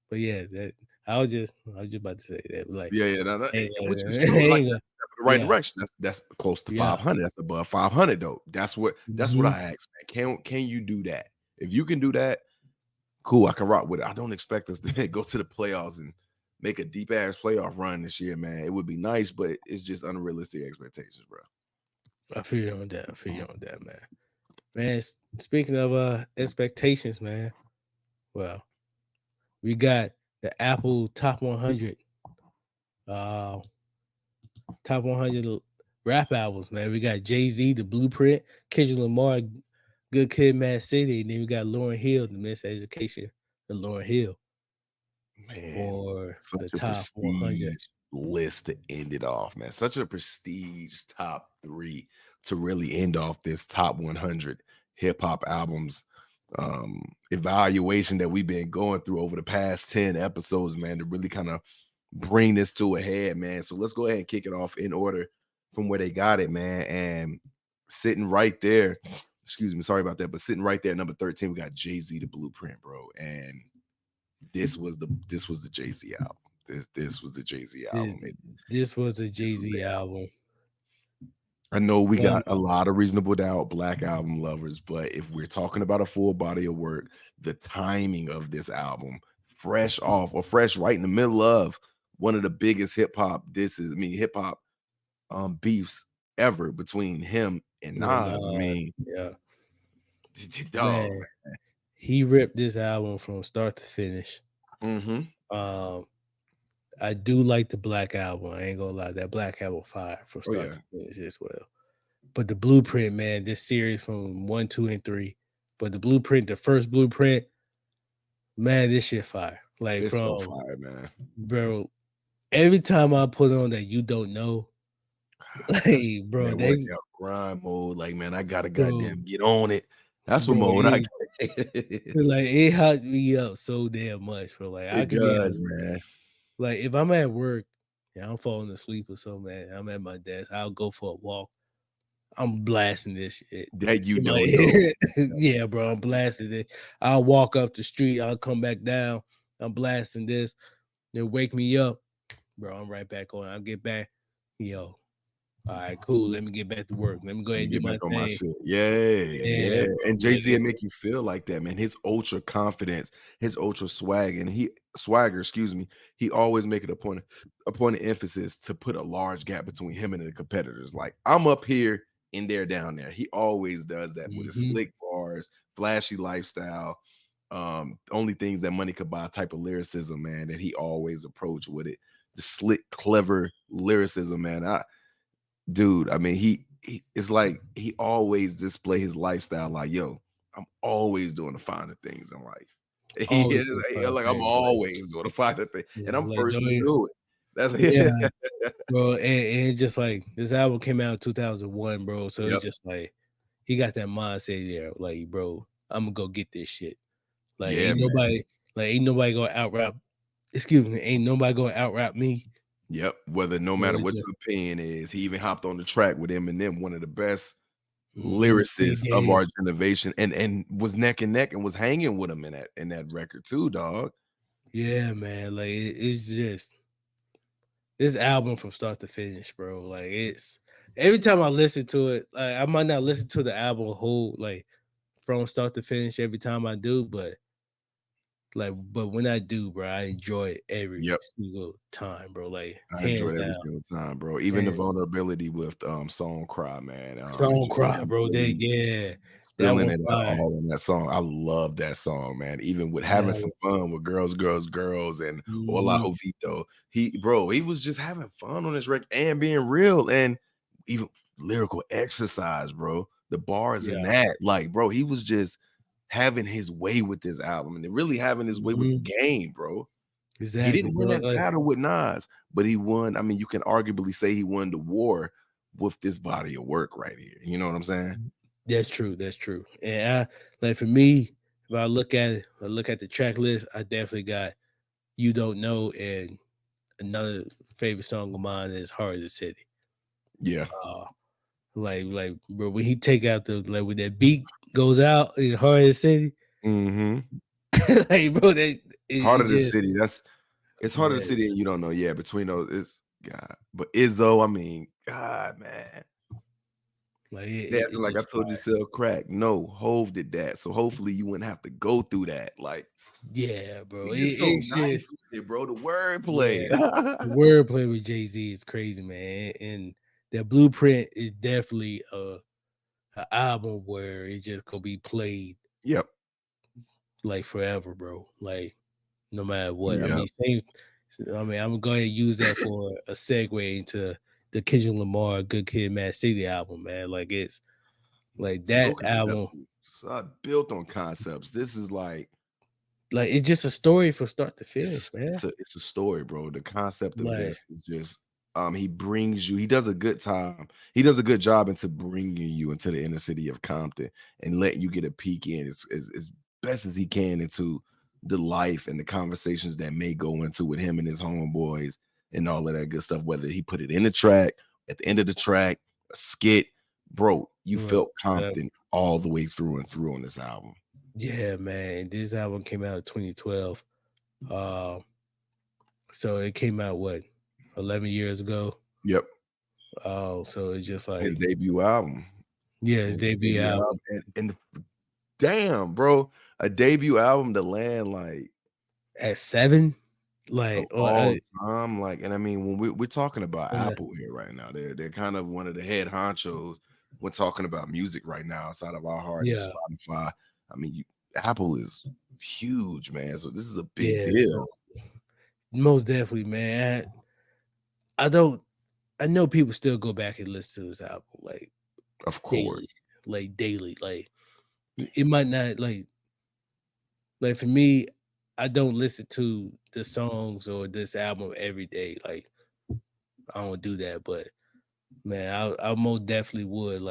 Speaker 2: But yeah, that I was just about to say that. Like,
Speaker 1: Yeah, yeah,
Speaker 2: ain't
Speaker 1: which is true. Like
Speaker 2: ain't
Speaker 1: that's
Speaker 2: gonna,
Speaker 1: a step in the right
Speaker 2: yeah,
Speaker 1: direction. That's close to
Speaker 2: yeah.
Speaker 1: 500. That's above 500 though. That's what
Speaker 2: Mhm.
Speaker 1: I ask, man. Can you do that? If you can do that, cool. I can rock with it. I don't expect us to go to the playoffs and make a deep ass playoff run this year, man. It would be nice, but it's just unrealistic expectations, bro.
Speaker 2: I feel you on that. I feel you on that, man. Man, speaking of expectations, man. Well, we got the Apple Top 100, uh, Top 100 rap albums, man. We got Jay Z, The Blueprint, Kendrick Lamar, Good Kid, Mad City, and then we got Lauren Hill, The Miseducation, and Lauren Hill
Speaker 1: Man,
Speaker 2: for the
Speaker 1: such a
Speaker 2: Top 100.
Speaker 1: prestige list to end it off, man. Such a prestige top three to really end off this top 100 hip hop albums evaluation that we've been going through over the past 10 episodes, man, to really kind of bring this to a head, man. So let's go ahead and kick it off in order from where they got it, man. And sitting right there, excuse me, sorry about that, but sitting right there, number 13, we got Jay-Z, The Blueprint, bro. And this was the Jay-Z album. This was the Jay-Z
Speaker 2: This,
Speaker 1: album.
Speaker 2: this was a
Speaker 1: This
Speaker 2: Jay
Speaker 1: was
Speaker 2: Z
Speaker 1: the album.
Speaker 2: album.
Speaker 1: I know we
Speaker 2: Man,
Speaker 1: got a lot of Reasonable Doubt Black Album lovers, but if we're talking about a full body of work, the timing of this album, fresh off or fresh right in the middle of one of the biggest hip hop beefs ever between him and Nas. I mean,
Speaker 2: yeah,
Speaker 1: dog,
Speaker 2: man, he ripped this album from start to finish.
Speaker 1: man.
Speaker 2: Um, I do like the Black Album. I ain't gonna lie, that Black Album fire from
Speaker 1: Oh
Speaker 2: start
Speaker 1: yeah.
Speaker 2: to finish as well. But the Blueprint, man, this series from 1, 2, and 3. But the Blueprint, the first Blueprint, man, this shit fire. Like
Speaker 1: It's so
Speaker 2: from
Speaker 1: fire, man.
Speaker 2: bro, every time I put on that you don't know,
Speaker 1: That's
Speaker 2: like bro,
Speaker 1: that workout grind mode. Like, man, I gotta
Speaker 2: bro,
Speaker 1: goddamn get on it. That's what
Speaker 2: bro,
Speaker 1: mode I
Speaker 2: it hypes me up so damn much, bro. Like I
Speaker 1: it
Speaker 2: could be at
Speaker 1: does, man.
Speaker 2: like if I'm at work, yeah, I'm falling asleep or something, man. I'm at my desk. I'll go for a walk. I'm blasting this shit.
Speaker 1: That you
Speaker 2: In my
Speaker 1: don't know.
Speaker 2: yeah, bro, I'm blasting it. I'll walk up the street. I'll come back down. I'm blasting this. Then wake me up. bro, I'm right back on. I'll get back. Yo, all right, cool. Let me get back to work. Let me go
Speaker 1: Let
Speaker 2: ahead
Speaker 1: me
Speaker 2: and do
Speaker 1: get
Speaker 2: my
Speaker 1: back on my
Speaker 2: thing.
Speaker 1: shit. Yeah,
Speaker 2: Yeah,
Speaker 1: yeah.
Speaker 2: bro.
Speaker 1: And Jay-Z will make you feel like that, man. His ultra confidence, his ultra swag, and he swagger, excuse me. He always make it a point of emphasis to put a large gap between him and the competitors. Like I'm up here and they're down there. He always does that with his
Speaker 2: Mhm.
Speaker 1: slick bars, flashy lifestyle. Only things that money could buy type of lyricism, man, that he always approach with it. The slick, clever lyricism, man. Dude, I mean, he it's like he always display his lifestyle like, yo, I'm always doing the finer things in life. He
Speaker 2: Always
Speaker 1: is
Speaker 2: do fun
Speaker 1: like I'm
Speaker 2: things, like,
Speaker 1: always doing the finer thing, and I'm
Speaker 2: like,
Speaker 1: first
Speaker 2: don't
Speaker 1: to
Speaker 2: you
Speaker 1: do it. That's
Speaker 2: yeah, bro, and it's just like this album came out in 2001, bro, so
Speaker 1: yep,
Speaker 2: it's just like he got that mindset there, like, bro, Imma go get this shit. Like,
Speaker 1: yeah, man.
Speaker 2: ain't nobody gonna out rap excuse me, ain't nobody gonna out rap me.
Speaker 1: Yep. Whether no
Speaker 2: So
Speaker 1: matter
Speaker 2: it's
Speaker 1: what
Speaker 2: just
Speaker 1: your opinion is, he even hopped on the track with Eminem, one of the best
Speaker 2: big
Speaker 1: lyricists of our
Speaker 2: game.
Speaker 1: generation, and was neck and neck and was hanging with him in that record too, dog.
Speaker 2: Yeah, man, like, it's just this album from start to finish, bro, like, it's every time I listen to it, like, I might not listen to the album whole, like, from start to finish every time I do, but when I do, bro, I enjoy it every
Speaker 1: Yep.
Speaker 2: single time, bro, like,
Speaker 1: I enjoy
Speaker 2: hands
Speaker 1: it every
Speaker 2: down,
Speaker 1: single time, bro. Even the
Speaker 2: and
Speaker 1: vulnerability with Song Cry, man.
Speaker 2: Song
Speaker 1: He
Speaker 2: Cry, bro,
Speaker 1: really
Speaker 2: that
Speaker 1: spilling
Speaker 2: one
Speaker 1: it out
Speaker 2: fire.
Speaker 1: all in that song. I love that song, man. Even with having
Speaker 2: That
Speaker 1: some fun with girls, girls, girls, and Hola
Speaker 2: mhm,
Speaker 1: Jovito. He was just having fun on this record and being real and even lyrical exercise, bro. The bars in
Speaker 2: yeah,
Speaker 1: that, like, bro, he was just having his way with this album and really having his way with the
Speaker 2: mhm,
Speaker 1: game, bro. He
Speaker 2: exactly,
Speaker 1: didn't
Speaker 2: bro,
Speaker 1: win that battle with Nas, but he won. I mean, you can arguably say he won the war with this body of work right here. You know what I'm saying?
Speaker 2: that's true, and like, for me, if I look at the track list, I definitely got You Don't Know, and another favorite song of mine is Heart of the City.
Speaker 1: Yeah.
Speaker 2: Uh, bro, when he take out when that beat goes out in Heart of the City,
Speaker 1: Mhm.
Speaker 2: like, bro,
Speaker 1: Heart
Speaker 2: it
Speaker 1: of the
Speaker 2: just
Speaker 1: City. It's Heart of the
Speaker 2: yeah,
Speaker 1: City, and you don't know. Yeah, between those, it's God. But Izzo, I mean, God, man.
Speaker 2: like,
Speaker 1: They acting
Speaker 2: it's
Speaker 1: like I
Speaker 2: just
Speaker 1: told you to
Speaker 2: fire.
Speaker 1: sell crack. No, Hove did that. So hopefully you wouldn't have to go through that. Like,
Speaker 2: Yeah, bro,
Speaker 1: he just so
Speaker 2: it's
Speaker 1: nice
Speaker 2: just
Speaker 1: with it, bro. The
Speaker 2: yeah.
Speaker 1: wordplay.
Speaker 2: The wordplay with Jay-Z is crazy, man, and that Blueprint is definitely a album where it's just gonna be played,
Speaker 1: Yep.
Speaker 2: like, forever, bro, like, no matter what.
Speaker 1: Yep.
Speaker 2: I'm gonna go ahead and use that for a segue into the Kendrick Lamar Good Kid, Mad City album, man, like, it's like,
Speaker 1: So
Speaker 2: that album,
Speaker 1: conceptual. So built on concepts. This is like
Speaker 2: like, it's just a story from start to finish, man,
Speaker 1: it's a story, bro. The concept of
Speaker 2: like
Speaker 1: this is just he brings you, he does a good time. He does a good job into bringing you into the inner city of Compton and letting you get a peek in as best as he can into the life and the conversations that may go into with him and his homeboys and all of that good stuff. Whether he put it in the track, at the end of the track, a skit, bro, you
Speaker 2: right,
Speaker 1: felt Compton all the way through and through on this album.
Speaker 2: yeah, man, this album came out in 2012, uh, so it came out, what, 11 years ago?
Speaker 1: Yep.
Speaker 2: Oh, so it's just
Speaker 1: His
Speaker 2: like
Speaker 1: debut album.
Speaker 2: yeah, his
Speaker 1: His
Speaker 2: debut
Speaker 1: debut
Speaker 2: album
Speaker 1: album, and damn, bro, a debut album to land like
Speaker 2: at 7?
Speaker 1: of
Speaker 2: Like, or,
Speaker 1: all time, like, and I mean, when we're talking about
Speaker 2: on the
Speaker 1: Apple here right now, they're kind of one of the head honchos when talking about music right now outside of our heart and
Speaker 2: yeah,
Speaker 1: Spotify. I mean, Apple is huge, man. So this is a big
Speaker 2: yeah,
Speaker 1: deal.
Speaker 2: so most definitely, man. I don't I know people still go back and listen to this album,
Speaker 1: Of course.
Speaker 2: daily, daily, it might not, for me, I don't listen to the songs or this album every day, I don't do that, but, man, I most definitely would,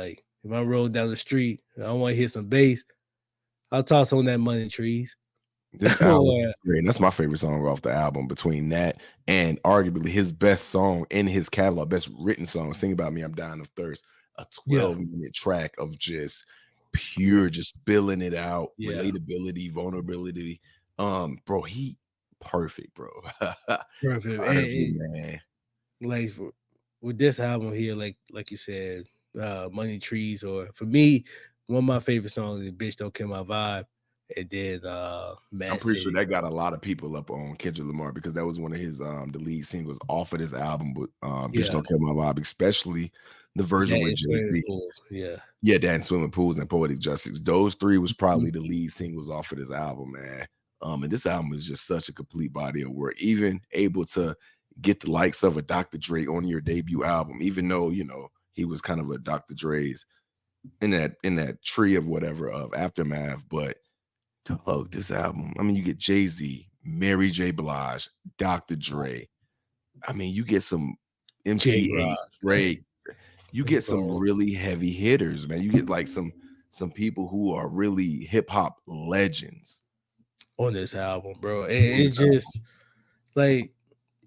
Speaker 2: if I roll down the street and I wanna hear some bass, I'll toss on that Money Trees.
Speaker 1: This album is
Speaker 2: Or
Speaker 1: great, and that's my favorite song off the album between that and arguably his best song in his catalog, best written song, "Sing About Me, I'm Dying of Thirst," a
Speaker 2: yeah,
Speaker 1: 12-minute track of just
Speaker 2: yeah,
Speaker 1: pure just spilling it out,
Speaker 2: yeah,
Speaker 1: relatability, vulnerability. Bro, he perfect, bro.
Speaker 2: Perfect.
Speaker 1: Perfect, man.
Speaker 2: Like with this album here, like you said, Money Trees, or for me, one of my favorite songs is Bitch Don't Kill My Vibe. It did
Speaker 1: I'm
Speaker 2: Mad
Speaker 1: pretty sure
Speaker 2: City.
Speaker 1: that got a lot of people up on Kendrick Lamar because that was one of his the lead singles off of this album, but Bitch
Speaker 2: Yeah,
Speaker 1: Don't Kill My Vibe, especially the
Speaker 2: that
Speaker 1: version with
Speaker 2: is Swimming
Speaker 1: Jay-Z.
Speaker 2: Pools. Yeah.
Speaker 1: Yeah, that and Swimming Pools and Poetic Justice. Those 3 was
Speaker 2: Mhm.
Speaker 1: probably the lead singles off of this album, man. And this album is just such a complete body of work. Even able to get the likes of a Dr. Dre on your debut album, even though, he was kind of a Dr. Dre's in that tree of whatever of Aftermath, but dog, this album, I mean, you get Jay-Z, Mary J. Blige, Dr. Dre. I mean, you get some
Speaker 2: J
Speaker 1: MC8,
Speaker 2: Rock,
Speaker 1: Drake. You get some
Speaker 2: bro,
Speaker 1: really heavy hitters, man. You get like some people who are really hip hop legends
Speaker 2: on this album, bro.
Speaker 1: on
Speaker 2: It's
Speaker 1: this album.
Speaker 2: just like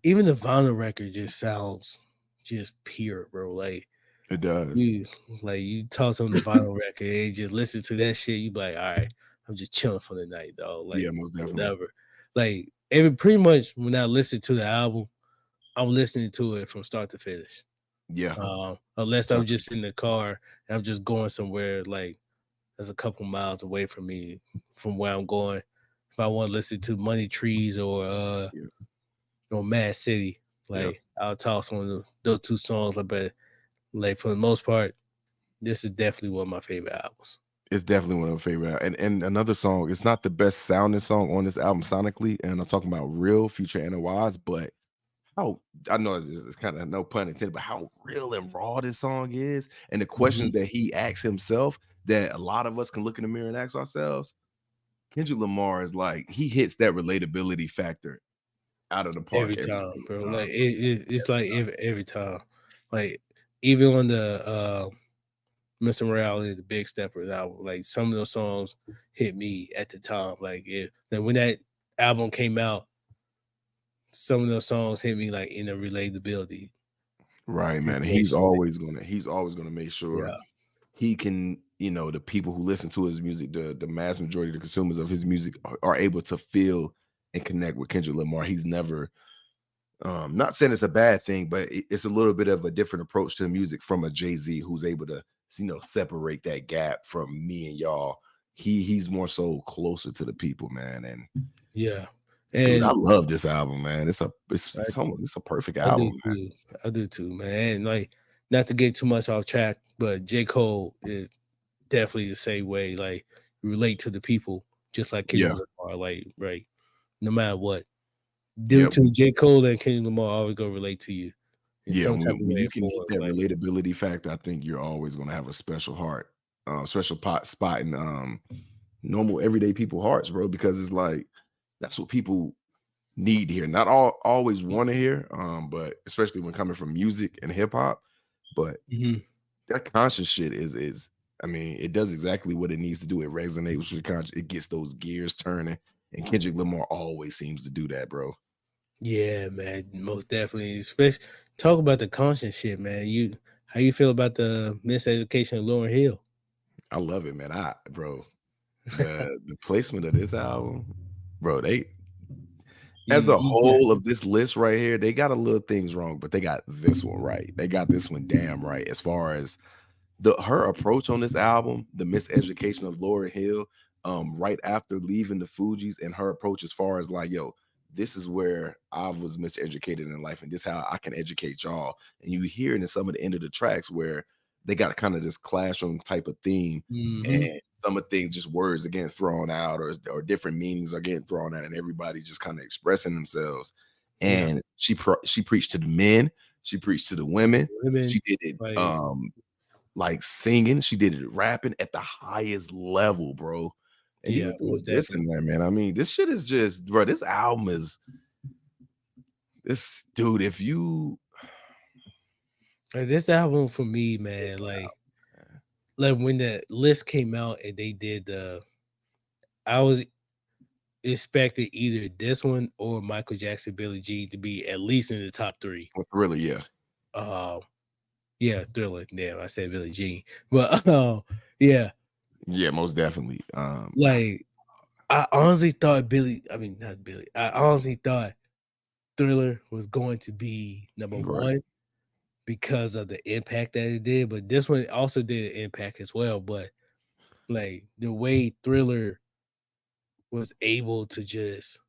Speaker 2: even the vinyl record just sounds just pure, bro. Like
Speaker 1: It does.
Speaker 2: you you toss on the vinyl record and just listen to that shit, you be like, all right, I'm just chilling for the night, dog.
Speaker 1: Yeah,
Speaker 2: Like
Speaker 1: most definitely.
Speaker 2: whatever. Like every pretty much when I listen to the album, I'm listening to it from start to finish.
Speaker 1: Yeah.
Speaker 2: Unless I'm
Speaker 1: Definitely.
Speaker 2: just in the car and I'm just going somewhere like that's a couple miles away from me from where I'm going. If I want to listen to Money Trees
Speaker 1: Yeah.
Speaker 2: or Mad City,
Speaker 1: Yep.
Speaker 2: like I'll toss on those 2 songs. But like for the most part, this is definitely one of my favorite albums.
Speaker 1: It's definitely one of my favorite. And another song, it's not the best sounding song on this album sonically, and I'm talking about Real Future NOIs, but how I know it's kind of no pun intended, but how real and raw this song is, and the
Speaker 2: Mhm.
Speaker 1: questions that he asks himself that a lot of us can look in the mirror and ask ourselves. Kendrick Lamar is like he hits that relatability factor out of the park
Speaker 2: Every
Speaker 1: every
Speaker 2: time,
Speaker 1: single
Speaker 2: bro.
Speaker 1: time.
Speaker 2: Like it's like every time. Like even on the Mr. Morality, the Big Steppers album, like some of those songs hit me at the time. Then when that album came out, some of those songs hit me like in a relatability
Speaker 1: Right, man.
Speaker 2: situation. Like,
Speaker 1: He's always gonna make sure
Speaker 2: yeah.
Speaker 1: he can, the people who listen to his music, the mass majority of the consumers of his music are able to feel and connect with Kendrick Lamar. He's never not saying it's a bad thing, but it's a little bit of a different approach to the music from a Jay-Z who's able to, separate that gap from me and y'all. He's more so closer to the people, man. And
Speaker 2: Yeah.
Speaker 1: dude, I
Speaker 2: And
Speaker 1: love this album, man.
Speaker 2: I,
Speaker 1: It's a perfect
Speaker 2: I do
Speaker 1: album, man.
Speaker 2: too. I do too, man. And like not to get too much off track, but J. Cole is definitely the same way. Like relate to the people just like
Speaker 1: Yeah,
Speaker 2: Kendrick Lamar, like right, no matter what. Due
Speaker 1: yeah,
Speaker 2: to J. Cole and Kendrick Lamar always gonna relate to you in
Speaker 1: yeah.
Speaker 2: some
Speaker 1: When,
Speaker 2: type of
Speaker 1: when
Speaker 2: way
Speaker 1: you
Speaker 2: or
Speaker 1: can hit
Speaker 2: form.
Speaker 1: that
Speaker 2: Like,
Speaker 1: relatability factor, I think you're always gonna have a special heart, special spot in normal everyday people hearts, bro. Because it's like that's what people need to hear. Not all always want to hear, but especially when coming from music and hip hop. But
Speaker 2: mhm.
Speaker 1: that conscious shit is I mean, it does exactly what it needs to do. It resonates with your conscious, it gets those gears turning. And Kendrick Lamar always seems to do that, bro.
Speaker 2: Yeah, man, most definitely. Especially talk about the conscience shit, man. How you feel about the miseducation of Lauren Hill?
Speaker 1: I love it, man. Bro, the placement of this album, bro, they as a
Speaker 2: You got
Speaker 1: whole of this list right here, they got a little things wrong, but they got this one right. They got this one damn right as far as her approach on this album, the miseducation of Lauryn Hill, right after leaving the Fugees, and her approach as far as like, yo, this is where I was miseducated in life, and this how I can educate y'all. And you hear it in some of the end of the tracks where they got kind of this classroom type of theme,
Speaker 2: mhm.
Speaker 1: and some of things just words are getting thrown out, or different meanings are getting thrown out, and everybody just kind of expressing themselves.
Speaker 2: Yeah,
Speaker 1: And she preached to the men, she preached to the women,
Speaker 2: women
Speaker 1: she did it
Speaker 2: like
Speaker 1: like singing, she did it rapping at the highest level, bro. And
Speaker 2: yeah,
Speaker 1: even through a
Speaker 2: most
Speaker 1: diss
Speaker 2: definitely.
Speaker 1: in there, man. I mean, this shit is just, bro. This album is this dude. If you,
Speaker 2: Like, this album for me, man, like when the list came out and they did I was expecting either this one or Michael Jackson, Billie Jean to be at least in the top 3.
Speaker 1: with Thriller, yeah,
Speaker 2: Uh, yeah, Thriller. Damn, I said Billie Jean, but yeah,
Speaker 1: yeah, most definitely.
Speaker 2: like. I honestly thought not Billy. I honestly thought Thriller was going to be number
Speaker 1: Right.
Speaker 2: one because of the impact that it did, but this one also did an impact as well. But like the way Thriller was able to just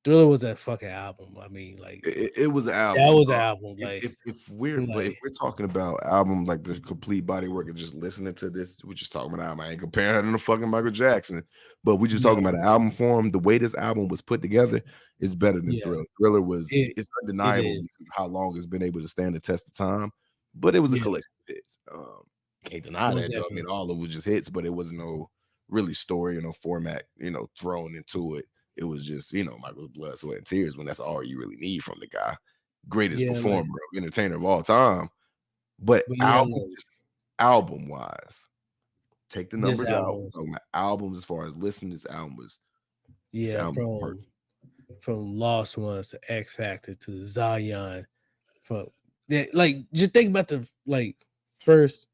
Speaker 2: Thriller was a fucking album. I mean, like
Speaker 1: It was an
Speaker 2: that
Speaker 1: album.
Speaker 2: was an album.
Speaker 1: If we're talking about album like the complete body work and just listening to this, we're just talking about album. I ain't comparing it to fucking Michael Jackson, but we just talking
Speaker 2: yeah,
Speaker 1: about an album form. The way this album was put together is better than
Speaker 2: yeah,
Speaker 1: Thriller. Thriller was
Speaker 2: it
Speaker 1: it's
Speaker 2: it
Speaker 1: undeniable
Speaker 2: is.
Speaker 1: because how long it's been able to stand the test of time, but it was a
Speaker 2: Yeah,
Speaker 1: collection of hits. Can't deny
Speaker 2: most
Speaker 1: that though. I mean,
Speaker 2: definitely.
Speaker 1: all of it was just hits, but it was no really story or no format, thrown into it. It was just, Michael's blood, sweat, and tears when that's all you really need from the guy. Greatest
Speaker 2: Yeah,
Speaker 1: performer, entertainer of all time. But
Speaker 2: but yeah, like
Speaker 1: just album wise, take the
Speaker 2: this
Speaker 1: numbers out.
Speaker 2: album,
Speaker 1: We're talking about albums as far as listening. This
Speaker 2: yeah,
Speaker 1: album is perfect.
Speaker 2: from Lost Ones to X Factor to Zion, from that, like just think about the first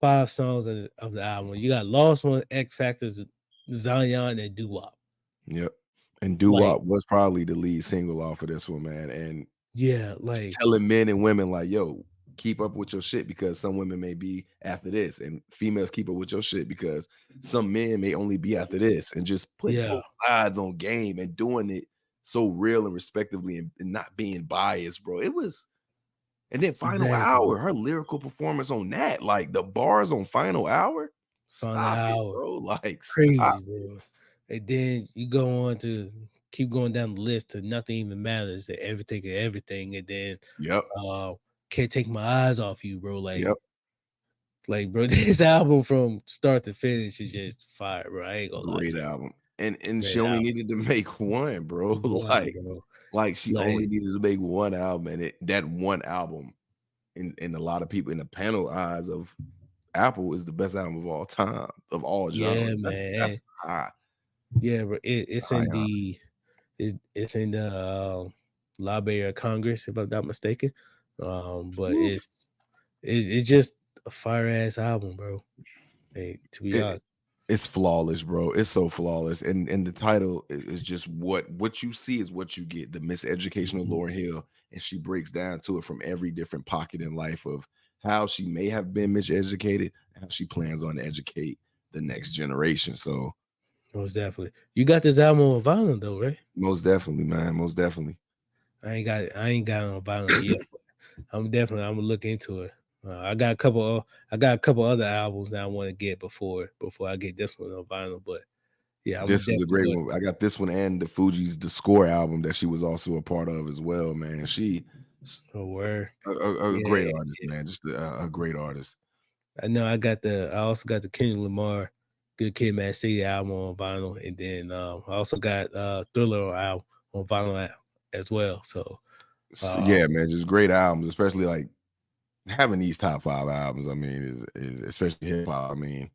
Speaker 2: 5 songs of the album. You got Lost One, X Factors, Zion, and Doo Wop.
Speaker 1: Yep. And Doo
Speaker 2: Like,
Speaker 1: Wop was probably the lead single off of this one, man. And
Speaker 2: yeah,
Speaker 1: just
Speaker 2: like,
Speaker 1: telling men and women like, yo, keep up with your shit because some women may be after this, and females keep up with your shit because some men may only be after this, and just putting
Speaker 2: yeah,
Speaker 1: both sides on game and doing it so real and respectively and not being biased, bro. It was, and then Final
Speaker 2: exactly.
Speaker 1: Hour, her lyrical performance on that, like the bars on Final Hour,
Speaker 2: Found the
Speaker 1: stop it,
Speaker 2: hour.
Speaker 1: bro. Like, stop.
Speaker 2: Crazy, bro. And then you go on to keep going down the list to Nothing Even Matters, to Everything and Everything, and then
Speaker 1: Yep.
Speaker 2: uh Can't Take My Eyes Off You, bro.
Speaker 1: Yep.
Speaker 2: Bro, this album from start to finish is just fire, bro. I ain't gonna lie
Speaker 1: Great
Speaker 2: to you.
Speaker 1: album. And she
Speaker 2: Great
Speaker 1: only
Speaker 2: album.
Speaker 1: needed to make one, bro.
Speaker 2: One, bro.
Speaker 1: Like she
Speaker 2: Like,
Speaker 1: only needed to make one album, and that one album in a lot of people in the panel eyes of Apple is the best album of all time, of all
Speaker 2: yeah,
Speaker 1: genres.
Speaker 2: man.
Speaker 1: That's high,
Speaker 2: Yeah, bro. It's
Speaker 1: high
Speaker 2: in
Speaker 1: honor.
Speaker 2: it's in the Library of Congress, if I'm not mistaken. But
Speaker 1: Woo.
Speaker 2: it's just a fire ass album, bro. Hey, to be
Speaker 1: It,
Speaker 2: honest.
Speaker 1: it's flawless, bro. It's so flawless. And the title is just what you see is what you get. The Miseducation of
Speaker 2: Mhm.
Speaker 1: Lauryn Hill. And she breaks down to it from every different pocket in life of how she may have been miseducated and how she plans on to educate the next generation. So
Speaker 2: Most definitely. You got this album on vinyl though, right?
Speaker 1: most definitely, man. Most definitely.
Speaker 2: I ain't got it on vinyl yet. I'm gonna look into it. I got a couple other albums that I want to get before I get this one on vinyl. But yeah, I'm
Speaker 1: This is a
Speaker 2: definitely
Speaker 1: great
Speaker 2: look.
Speaker 1: one. I got this one and the Fuji's The Score album that she was also a part of as well, man. She
Speaker 2: Oh, word.
Speaker 1: a great
Speaker 2: Yeah,
Speaker 1: artist,
Speaker 2: yeah.
Speaker 1: man. Just a great artist.
Speaker 2: I know I also got the Kendrick Lamar Good Kid Mad City album on vinyl, and then I also got Thriller album on vinyl as well. So
Speaker 1: Yeah,
Speaker 2: um
Speaker 1: man, just great albums, especially like having these top 5 albums. I mean, is especially hip hop. I mean,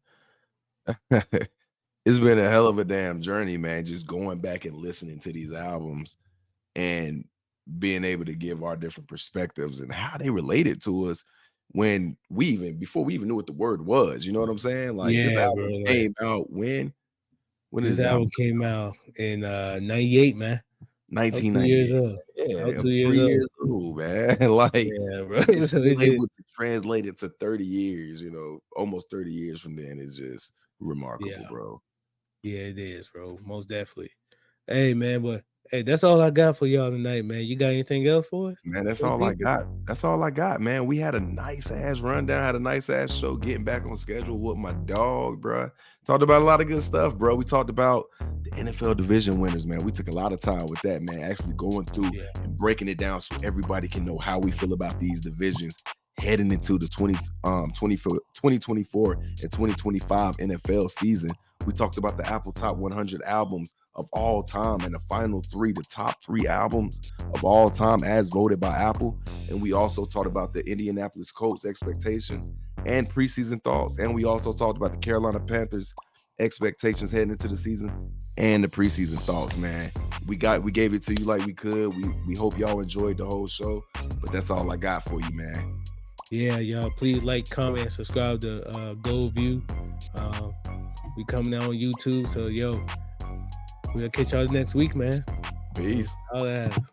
Speaker 1: it's been a hell of a damn journey, man. Just going back and listening to these albums and being able to give our different perspectives and how they related to us when before we even knew what the word was. You know what I'm saying? Like this
Speaker 2: yeah, bro.
Speaker 1: album
Speaker 2: Like
Speaker 1: came out when? When did
Speaker 2: this
Speaker 1: this album
Speaker 2: album came out in '98, man. I was 2 years
Speaker 1: 1998.
Speaker 2: old. I was
Speaker 1: Yeah,
Speaker 2: 2 years
Speaker 1: 3
Speaker 2: old.
Speaker 1: years old, man. Like,
Speaker 2: Yeah, bro.
Speaker 1: and
Speaker 2: So
Speaker 1: still
Speaker 2: it's just
Speaker 1: able to translate it to 30 years, almost 30 years from then is just remarkable,
Speaker 2: yeah,
Speaker 1: bro.
Speaker 2: yeah, it is, bro. Most definitely. Hey, man, but hey, that's all I got for y'all tonight, man. You got anything else for us?
Speaker 1: Man, that's
Speaker 2: For the
Speaker 1: all I
Speaker 2: people?
Speaker 1: got. That's all I got, man. We had a nice ass rundown, had a nice ass show, getting back on schedule with my dog, bro. Talked about a lot of good stuff, bro. We talked about the NFL division winners, man. We took a lot of time with that, man, actually going through
Speaker 2: Yeah,
Speaker 1: and breaking it down so everybody can know how we feel about these divisions heading into the 2024 and 2025 NFL season. We talked about the Apple Top 100 albums of all time and the final three, the top 3 albums of all time as voted by Apple. And we also talked about the Indianapolis Colts expectations and preseason thoughts. And we also talked about the Carolina Panthers expectations heading into the season and the preseason thoughts, man. We gave it to you like we could. We hope y'all enjoyed the whole show, but that's all I got for you, man.
Speaker 2: Yeah, y'all. Please like, comment, and subscribe to GoldView. Uh, we coming out on YouTube. So yo, we'll catch y'all next week, man. So
Speaker 1: Peace.
Speaker 2: holla at us.